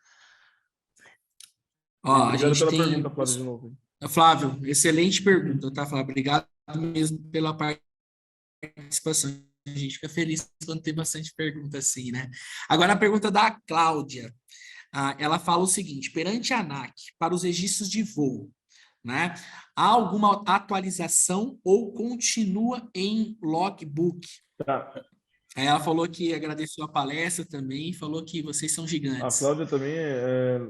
A Obrigado gente pela tem. pergunta, Flávio, de novo. Flávio, excelente pergunta, tá, Flávio? Obrigado mesmo pela participação. A gente fica feliz quando tem bastante pergunta assim, né? Agora a pergunta da Cláudia. Ela fala o seguinte: perante a ANAC, para os registros de voo, né? Há alguma atualização ou continua em logbook? Tá. Aí ela falou que agradeceu a palestra também, falou que vocês são A gigantes. Cláudia também é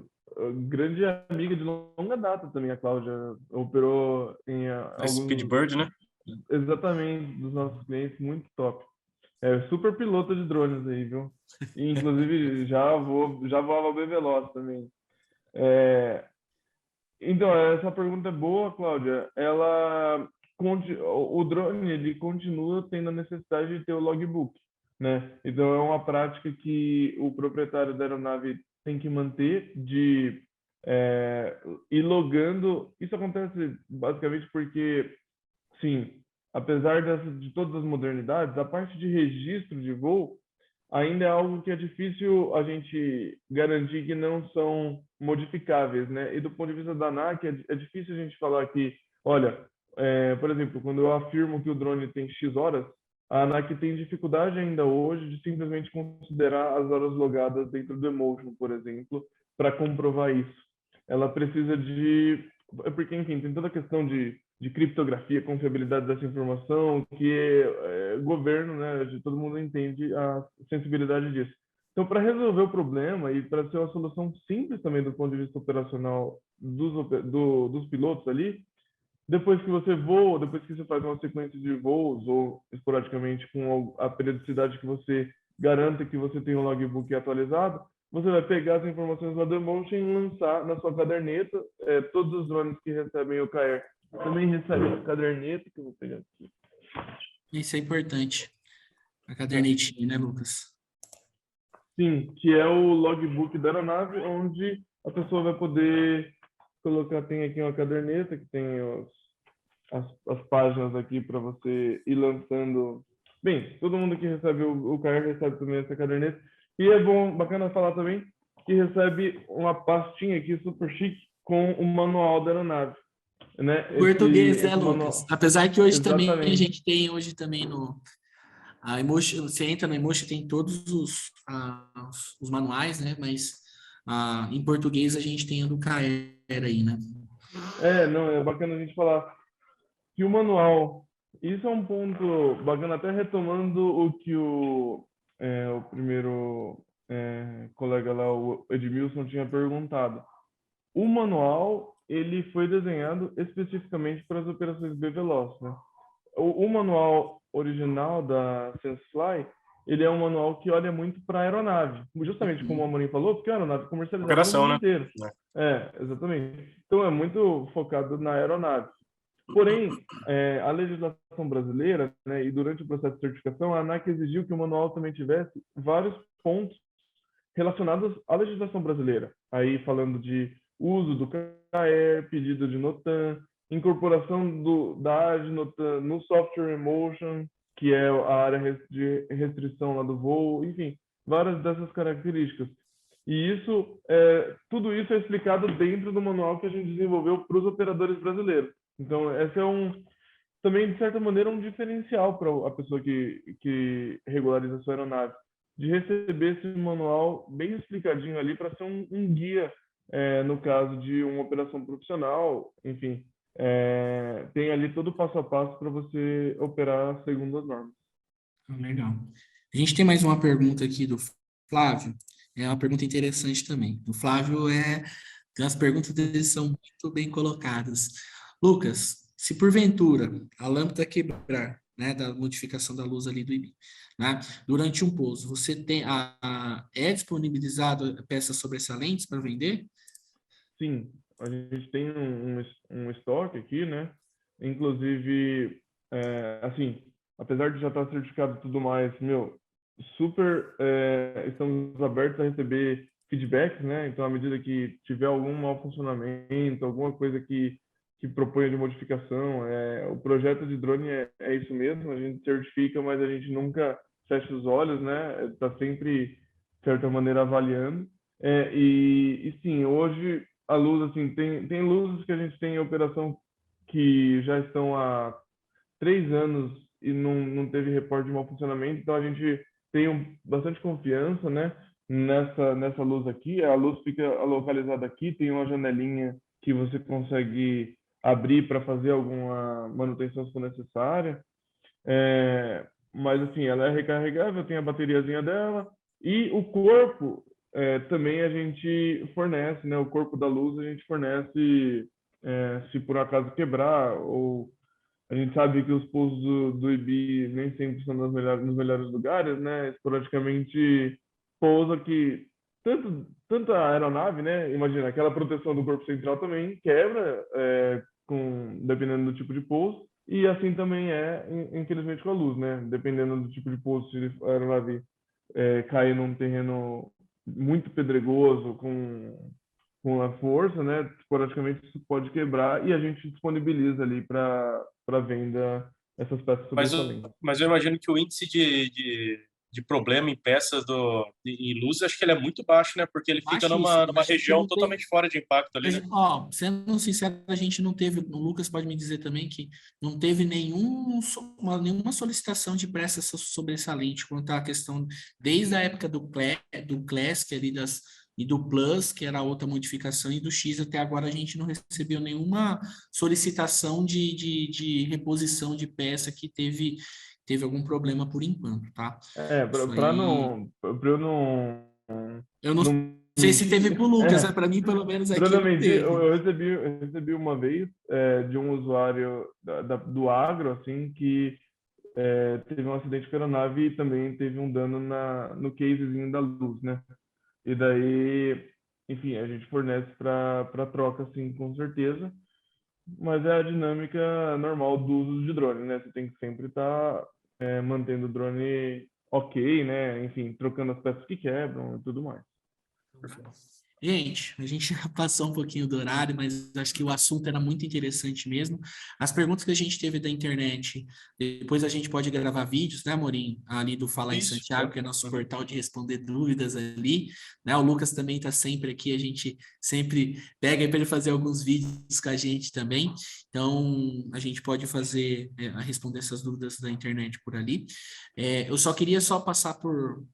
grande amiga de longa data também. A Cláudia operou em A alguns, Speedbird, né? exatamente, dos nossos clientes, muito top. É super piloto de drones aí, viu? E, inclusive, já voava bem veloz também. É, Então, essa pergunta é boa, Cláudia. O drone ele continua tendo a necessidade de ter o logbook, né? Então, é uma prática que o proprietário da aeronave tem que manter de é, ir logando. Isso acontece basicamente porque, sim, apesar de todas as modernidades, a parte de registro de voo ainda é algo que é difícil a gente garantir que não são modificáveis, né? E do ponto de vista da ANAC, é difícil a gente falar que, olha, por exemplo, quando eu afirmo que o drone tem X horas, a ANAC tem dificuldade ainda hoje de simplesmente considerar as horas logadas dentro do Emotion, por exemplo, para comprovar isso. Ela precisa de... Porque, enfim, tem toda a questão de criptografia, confiabilidade dessa informação, que governo, né, de todo mundo entende a sensibilidade disso. Então, para resolver o problema e para ser uma solução simples também do ponto de vista operacional dos pilotos ali, depois que você voa, depois que você faz uma sequência de voos ou esporadicamente com a periodicidade que você garanta que você tem um logbook atualizado, você vai pegar as informações lá do Emotion e lançar na sua caderneta. Todos os drones que recebem o KR também recebem a caderneta, que eu vou pegar aqui. Isso é importante. A É. cadernetinha, né, Lucas? Sim, que é o logbook da aeronave, onde a pessoa vai poder colocar, tem aqui uma caderneta que tem as páginas aqui para você ir lançando. Bem, todo mundo que recebe o KR recebe também essa caderneta. E é bom, bacana falar também que recebe uma pastinha aqui super chique com o manual da aeronave, né? Português, né, Esse Lucas? manual, Apesar que hoje também a exatamente. gente tem hoje também no a Emotion, você entra na Emotion, tem todos os manuais, né? Mas em português a gente tem a do KR aí, né? Não, é bacana a gente falar que o manual, isso é um ponto bacana, até retomando o que o primeiro colega lá, o Edmilson, tinha perguntado. O manual, ele foi desenhado especificamente para as operações BVLOS, né? O manual original da SenseFly, ele é um manual que olha muito para a aeronave, justamente como o Uhum. Amorim falou, porque a aeronave é comercializada no Operação, mundo né? inteiro. Né? Exatamente. Então é muito focado na aeronave. Porém, a legislação brasileira, né, e durante o processo de certificação, a ANAC exigiu que o manual também tivesse vários pontos relacionados à legislação brasileira. Aí falando de uso do KR, pedido de NOTAM, incorporação da área de NOTAM no software Emotion, que é a área de restrição lá do voo, enfim, várias dessas características. E tudo isso é explicado dentro do manual que a gente desenvolveu para os operadores brasileiros. Então, esse é também, de certa maneira, um diferencial para a pessoa que regulariza a sua aeronave, de receber esse manual bem explicadinho ali para ser um guia, no caso de uma operação profissional, enfim, tem ali todo o passo a passo para você operar segundo as normas. Legal. A gente tem mais uma pergunta aqui do Flávio. É uma pergunta interessante também. O Flávio as perguntas dele são muito bem colocadas. Lucas, se porventura a lâmpada quebrar, né, da modificação da luz ali do IBI, né, durante um pouso, você tem é disponibilizado peças sobressalentes para vender? Sim, a gente tem um estoque aqui, né? Inclusive, assim, apesar de já estar certificado e tudo mais, super estamos abertos a receber feedbacks, né? Então, à medida que tiver algum mau funcionamento, alguma coisa que proponha de modificação, o projeto de drone é isso mesmo, a gente certifica, mas a gente nunca fecha os olhos, né? Está sempre, de certa maneira, avaliando. E sim, hoje a luz, assim, tem luzes que a gente tem em operação que já estão há 3 anos e não teve reporte de mau funcionamento, então a gente tem bastante confiança, né, nessa luz aqui. A luz fica localizada aqui, tem uma janelinha que você consegue abrir para fazer alguma manutenção se for necessária. Mas assim, ela é recarregável, tem a bateriazinha dela e o corpo também a gente fornece, né? O corpo da luz a gente fornece se por acaso quebrar ou a gente sabe que os pousos do IBI nem sempre são nos melhores lugares, né? Esporadicamente pousa que tanto a aeronave, né? Imagina, aquela proteção do corpo central também quebra, dependendo do tipo de pouso, e assim também infelizmente, com a luz, né? Dependendo do tipo de pouso, se a aeronave cair num terreno muito pedregoso, com a força, né? Praticamente isso pode quebrar e a gente disponibiliza ali para venda essas peças sobressalentes. Mas eu imagino que o índice de problema em peças em luz, acho que ele é muito baixo, né? Porque ele fica Baixíssimo. numa A gente região não tem. totalmente fora de impacto ali, né? Ó, sendo sincero, a gente não teve, o Lucas pode me dizer também que não teve nenhuma solicitação de pressa sobressalente quanto à questão, desde a época do Classic ali e do Plus, que era a outra modificação, e do X até agora a gente não recebeu nenhuma solicitação de reposição de peça que teve algum problema por enquanto, tá? Isso Para aí, não, para eu eu não não sei se teve mentir, pro Lucas, para mim pelo menos para aqui não não mentir, teve. eu recebi uma vez de um usuário do agro, assim, que teve um acidente com a aeronave e também teve um dano no casezinho da luz, né? E daí, enfim, a gente fornece para troca, assim, com certeza. Mas é a dinâmica normal do uso de drone, né? Você tem que sempre estar mantendo o drone ok, né? Enfim, trocando as peças que quebram e tudo mais. Gente, a gente já passou um pouquinho do horário, mas acho que o assunto era muito interessante mesmo. As perguntas que a gente teve da internet, depois a gente pode gravar vídeos, né, Amorim? Ali do Falar em Isso, Santiago, claro. que é nosso portal de responder dúvidas ali, né? O Lucas também está sempre aqui, a gente sempre pega para ele fazer alguns vídeos com a gente também. Então, a gente pode responder essas dúvidas da internet por ali. Eu só queria passar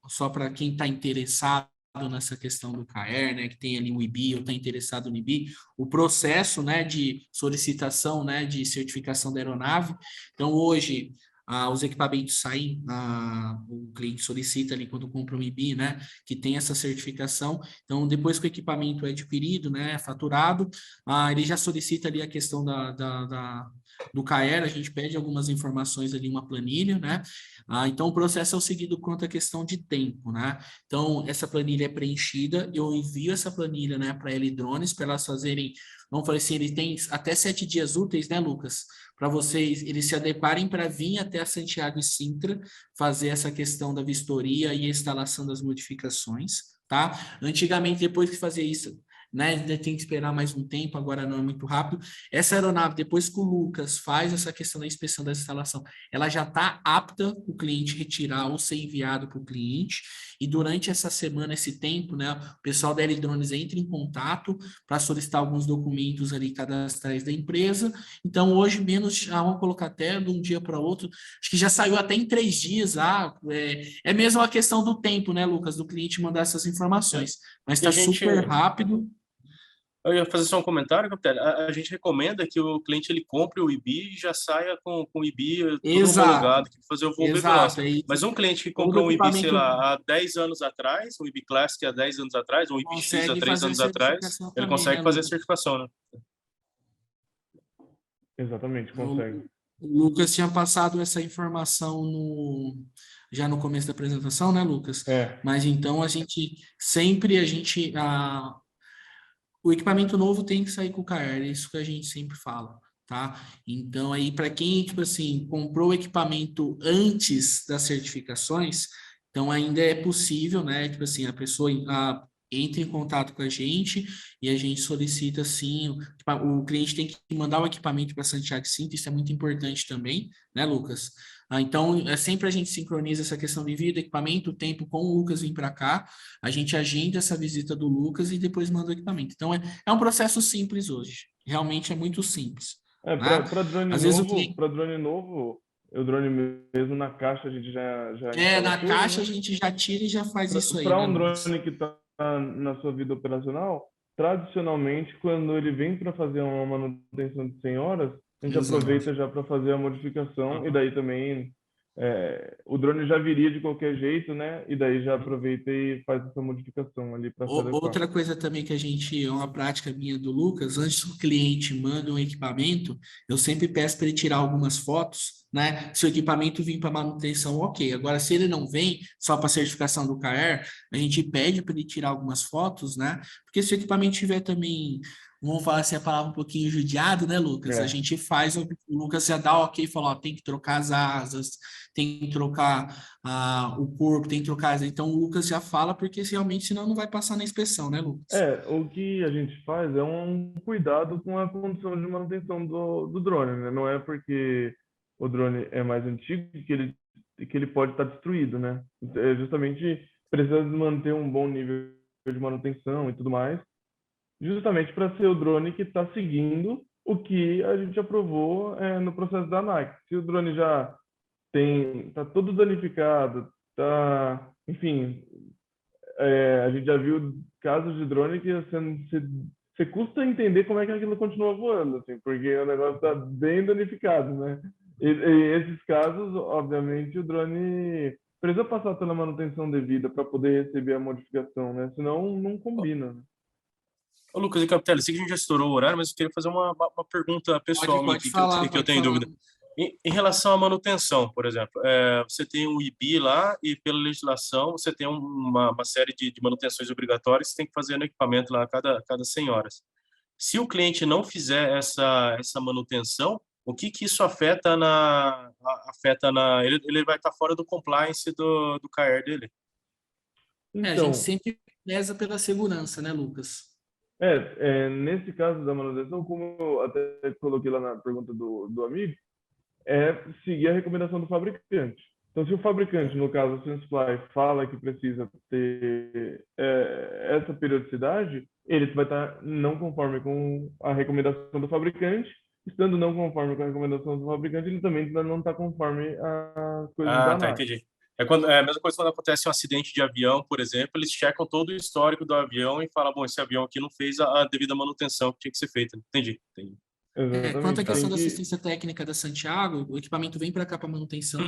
só para quem está interessado nessa questão do CAER, né, que tem ali um IBI, ou está interessado no IBI, o processo, né, de solicitação, né, de certificação da aeronave. Então, hoje, os equipamentos saem, o cliente solicita ali quando compra um IBI, né, que tem essa certificação. Então, depois que o equipamento é adquirido, né, faturado, ele já solicita ali a questão do CAER, a gente pede algumas informações ali, uma planilha, né? Então, o processo é o seguinte quanto à questão de tempo, né? Então, essa planilha é preenchida, eu envio essa planilha, né, para a L-Drones, para elas fazerem, vamos falar assim, eles têm até 7 dias úteis, né, Lucas? Para vocês, eles se adequarem para vir até a Santiago e Sintra, fazer essa questão da vistoria e instalação das modificações, tá? Antigamente, depois que fazia isso, né, ainda tem que esperar mais um tempo, agora não é muito rápido. Essa aeronave, depois que o Lucas faz essa questão da inspeção da instalação, ela já está apta o cliente retirar ou ser enviado para o cliente, e durante essa semana, esse tempo, né, o pessoal da L-Drones entra em contato para solicitar alguns documentos ali cadastrais da empresa. Então, hoje, vamos colocar até de um dia para outro, acho que já saiu até em 3 dias, é mesmo a questão do tempo, né, Lucas, do cliente mandar essas informações, mas E a está gente, super rápido. eu ia fazer só um comentário, Capitélio. A gente recomenda que o cliente ele compre o IBI e já saia com o IBI tudo Exato, homologado, que fazer o voo bem veloz. exato, é isso. Mas um cliente que Todo comprou um IBI, sei equipamento lá, há 10 anos atrás, um IBI Classic há 10 anos atrás, um IBX há consegue 3 fazer a anos atrás, certificação ele também, né, consegue fazer a Lucas? certificação, né? Exatamente, consegue. O Lucas tinha passado essa informação já no começo da apresentação, né, Lucas? É, Mas então o equipamento novo tem que sair com o KR, é isso que a gente sempre fala, tá? Então aí para quem, tipo assim, comprou o equipamento antes das certificações, então ainda é possível, né? Tipo assim, a pessoa entra em contato com a gente e a gente solicita sim, o cliente tem que mandar o equipamento para Santiago Cinto, isso é muito importante também, né, Lucas? Então, é sempre a gente sincroniza essa questão de vida, equipamento, o tempo com o Lucas vir para cá, a gente agenda essa visita do Lucas e depois manda o equipamento. Então, é um processo simples hoje. Realmente é muito simples. Tá? para Às vezes o cliente. drone novo, o drone mesmo na caixa a gente já instala Na tudo, caixa a né? gente já tira e já faz isso aí, Para né, um Lucas? drone que está na sua vida operacional, tradicionalmente, quando ele vem para fazer uma manutenção de 100 horas, a gente Exato. aproveita já para fazer a modificação e daí também o drone já viria de qualquer jeito, né? E daí já aproveita e faz essa modificação ali para se adequar. Outra coisa também que é uma prática minha do Lucas, antes que o cliente manda um equipamento, eu sempre peço para ele tirar algumas fotos, né? Se o equipamento vir para manutenção, ok. Agora, se ele não vem, só para certificação do CAER, a gente pede para ele tirar algumas fotos, né? Porque se o equipamento tiver também, vamos falar assim a palavra um pouquinho judiado, né, Lucas? A gente faz, o Lucas já dá ok e fala, ó, tem que trocar as asas, tem que trocar o corpo, tem que trocar. Então o Lucas já fala, porque realmente senão não vai passar na inspeção, né, Lucas? O que a gente faz é um cuidado com a condição de manutenção do drone, né? Não é porque o drone é mais antigo que ele pode estar destruído, né? É justamente precisa manter um bom nível de manutenção e tudo mais, justamente para ser o drone que está seguindo o que a gente aprovou no processo da ANAC. Se o drone já tá todo danificado, enfim, a gente já viu casos de drone que você custa entender como é que aquilo continua voando, assim, porque o negócio está bem danificado, né? E esses casos, obviamente, o drone precisa passar pela manutenção devida para poder receber a modificação, né? Senão não combina, né? Ô, Lucas e Capitelli, sei que a gente já estourou o horário, mas eu queria fazer uma pergunta pessoal minha Pode aqui, falar, que eu pode tenho falar. dúvida. Em relação à manutenção, por exemplo, você tem um IBI lá e pela legislação você tem uma série de manutenções obrigatórias que você tem que fazer no equipamento lá a cada 100 horas. Se o cliente não fizer essa manutenção, o que isso ele vai estar fora do compliance do CAER dele? A gente Então, sempre preza pela segurança, né, Lucas? nesse caso da manutenção, como eu até coloquei lá na pergunta do amigo, seguir a recomendação do fabricante. Então, se o fabricante, no caso, a SenseFly, fala que precisa ter essa periodicidade, ele vai estar não conforme com a recomendação do fabricante. Estando não conforme com a recomendação do fabricante, ele também não está conforme as coisas da Ah, tá, ANAC. entendi. É a mesma coisa quando acontece um acidente de avião, por exemplo, eles checam todo o histórico do avião e falam, bom, esse avião aqui não fez a devida manutenção que tinha que ser feita. Entendi, entendi. Quanto à Exatamente. questão da assistência técnica da Santiago, o equipamento vem para cá para manutenção,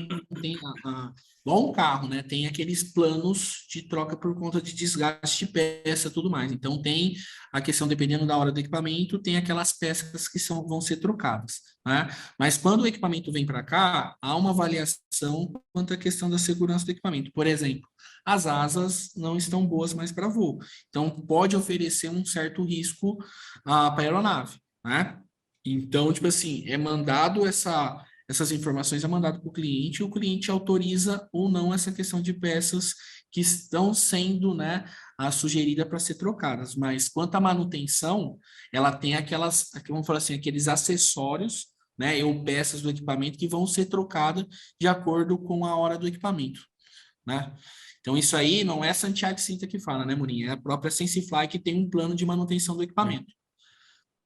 tem igual um carro, né? Tem aqueles planos de troca por conta de desgaste de peça, tudo mais. Então tem a questão, dependendo da hora do equipamento, tem aquelas peças que vão ser trocadas, né? Mas quando o equipamento vem para cá, há uma avaliação quanto à questão da segurança do equipamento. Por exemplo, as asas não estão boas mais para voo. Então pode oferecer um certo risco para a aeronave, né? Então, tipo assim, é mandado essas informações, é mandado para o cliente autoriza ou não essa questão de peças que estão sendo, né, sugeridas para ser trocadas. Mas quanto à manutenção, ela tem vamos falar assim, aqueles acessórios, né, ou peças do equipamento que vão ser trocadas de acordo com a hora do equipamento, né? Então, isso aí não é Santiago Cinta que fala, né, Murinha? É a própria SenseFly que tem um plano de manutenção do equipamento.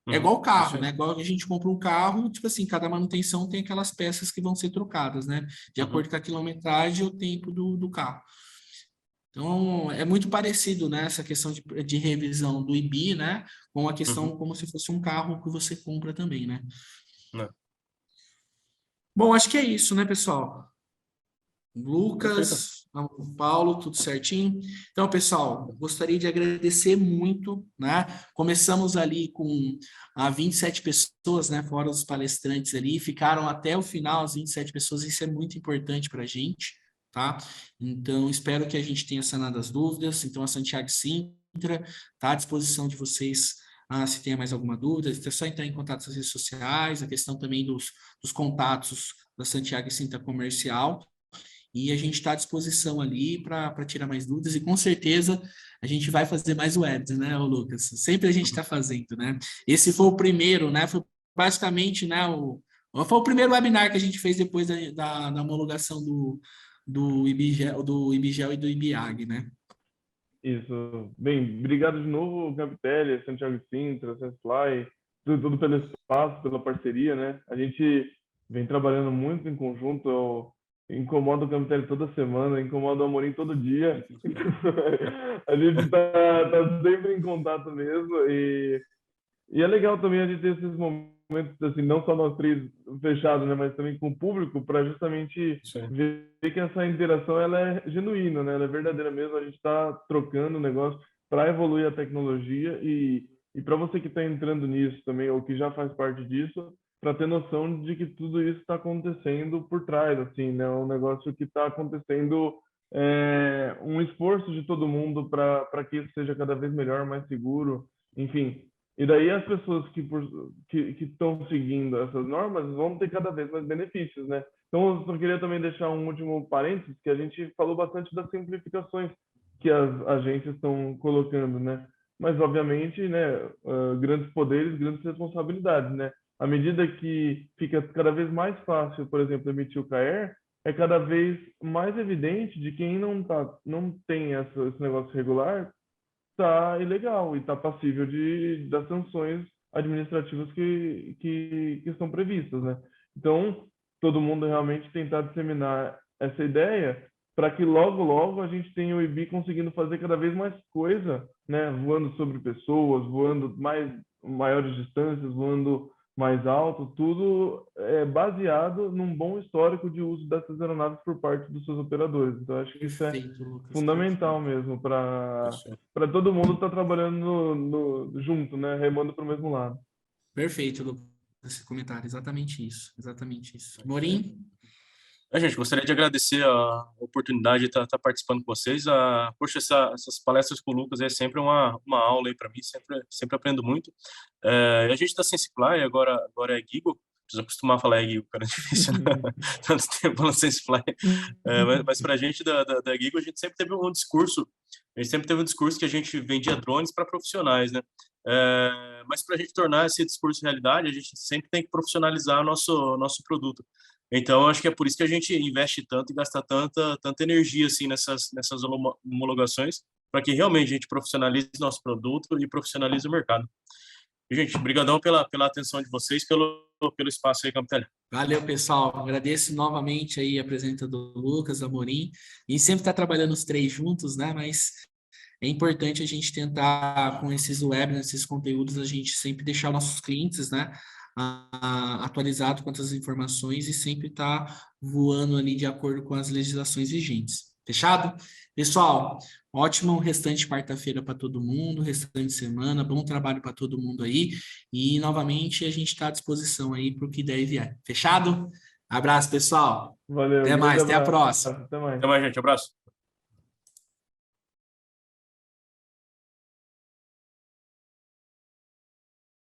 É igual o Isso carro, aí. né? Igual a gente compra um carro, tipo assim, cada manutenção tem aquelas peças que vão ser trocadas, né? De acordo com a quilometragem e o tempo do carro. Então, é muito parecido, né? Essa questão de revisão do IBI, né? Com a questão como se fosse um carro que você compra também, né? Né. Bom, acho que é isso, né, pessoal? Perfeito. Lucas, Paulo, tudo certinho. Então, pessoal, gostaria de agradecer muito, né? Começamos ali com 27 pessoas, né? Fora os palestrantes ali, ficaram até o final as 27 pessoas, isso é muito importante para a gente, tá? Então, espero que a gente tenha sanado as dúvidas. Então, a Santiago Sintra está à disposição de vocês, se tem mais alguma dúvida, é só entrar em contato nas redes sociais, a questão também dos contatos da Santiago Sintra Comercial. E a gente está à disposição ali para tirar mais dúvidas, e com certeza a gente vai fazer mais webs, né, Lucas? Sempre a gente está fazendo, né? Esse foi o primeiro, né? Foi basicamente, né, foi o primeiro webinar que a gente fez depois da homologação do IBGEL e do IBIAG, né? Isso. Bem, obrigado de novo, Capitelli, Santiago Sintra, SenseFly, tudo pelo espaço, pela parceria, né? A gente vem trabalhando muito em conjunto. Eu incomodo o Capitelli toda semana, incomodo o Amorim todo dia. A gente tá sempre em contato mesmo. E é legal também a gente ter esses momentos momento, assim, não só nós três fechados, né, mas também com o público, para justamente Sim. ver que essa interação ela é genuína, né? Ela é verdadeira mesmo. A gente está trocando o negócio para evoluir a tecnologia e para você que está entrando nisso também, ou que já faz parte disso, para ter noção de que tudo isso está acontecendo por trás, assim, né? Um negócio que está acontecendo, um esforço de todo mundo para que isso seja cada vez melhor, mais seguro, enfim. E daí as pessoas que estão seguindo essas normas vão ter cada vez mais benefícios, né? Então, eu só queria também deixar um último parênteses, que a gente falou bastante das simplificações que as agências estão colocando, né? Mas, obviamente, né, grandes poderes, grandes responsabilidades, né? À medida que fica cada vez mais fácil, por exemplo, emitir o CAER, é cada vez mais evidente de quem não tem esse negócio regular está ilegal e está passível das sanções administrativas que estão previstas, né? Então, todo mundo realmente tentar disseminar essa ideia para que logo, logo a gente tenha o IBI conseguindo fazer cada vez mais coisa, né? Voando sobre pessoas, voando maiores distâncias, voando mais alto, tudo é baseado num bom histórico de uso dessas aeronaves por parte dos seus operadores. Então, acho que isso é Perfeito, Lucas. fundamental Perfeito. mesmo para Isso. todo mundo estar trabalhando junto, né? Remando para o mesmo lado. Perfeito, Lucas, esse comentário. Exatamente isso. Exatamente isso. Morim? Gente, gostaria de agradecer a oportunidade de estar participando com vocês. Poxa, essas palestras com o Lucas é sempre uma aula aí para mim, sempre aprendo muito. A gente está sem Sensiplay, agora é Gigo. Preciso acostumar a falar Gigo, cara, é difícil, né? Tanto tempo falando Sensiplay. Mas para a gente da Gigo, a gente sempre teve um discurso, que a gente vendia drones para profissionais, né? Mas para a gente tornar esse discurso realidade, a gente sempre tem que profissionalizar nosso produto. Então, acho que é por isso que a gente investe tanto e gasta tanta energia assim nessas homologações, para que realmente a gente profissionalize nosso produto e profissionalize o mercado. E, gente, brigadão pela atenção de vocês, pelo espaço aí, Campitelli. Valeu, pessoal. Agradeço novamente aí a presença do Lucas, da Morim. E sempre está trabalhando os três juntos, né? Mas é importante a gente tentar, com esses webinars, esses conteúdos, a gente sempre deixar nossos clientes, né, atualizado com essas informações e sempre estar voando ali de acordo com as legislações vigentes. Fechado? Pessoal, ótimo restante quarta-feira para todo mundo, restante semana, bom trabalho para todo mundo aí. E, novamente, a gente está à disposição aí para o que der e vier. Fechado? Abraço, pessoal. Valeu, Até grande mais, até a abraço. próxima. Até mais. Até mais, gente. Abraço.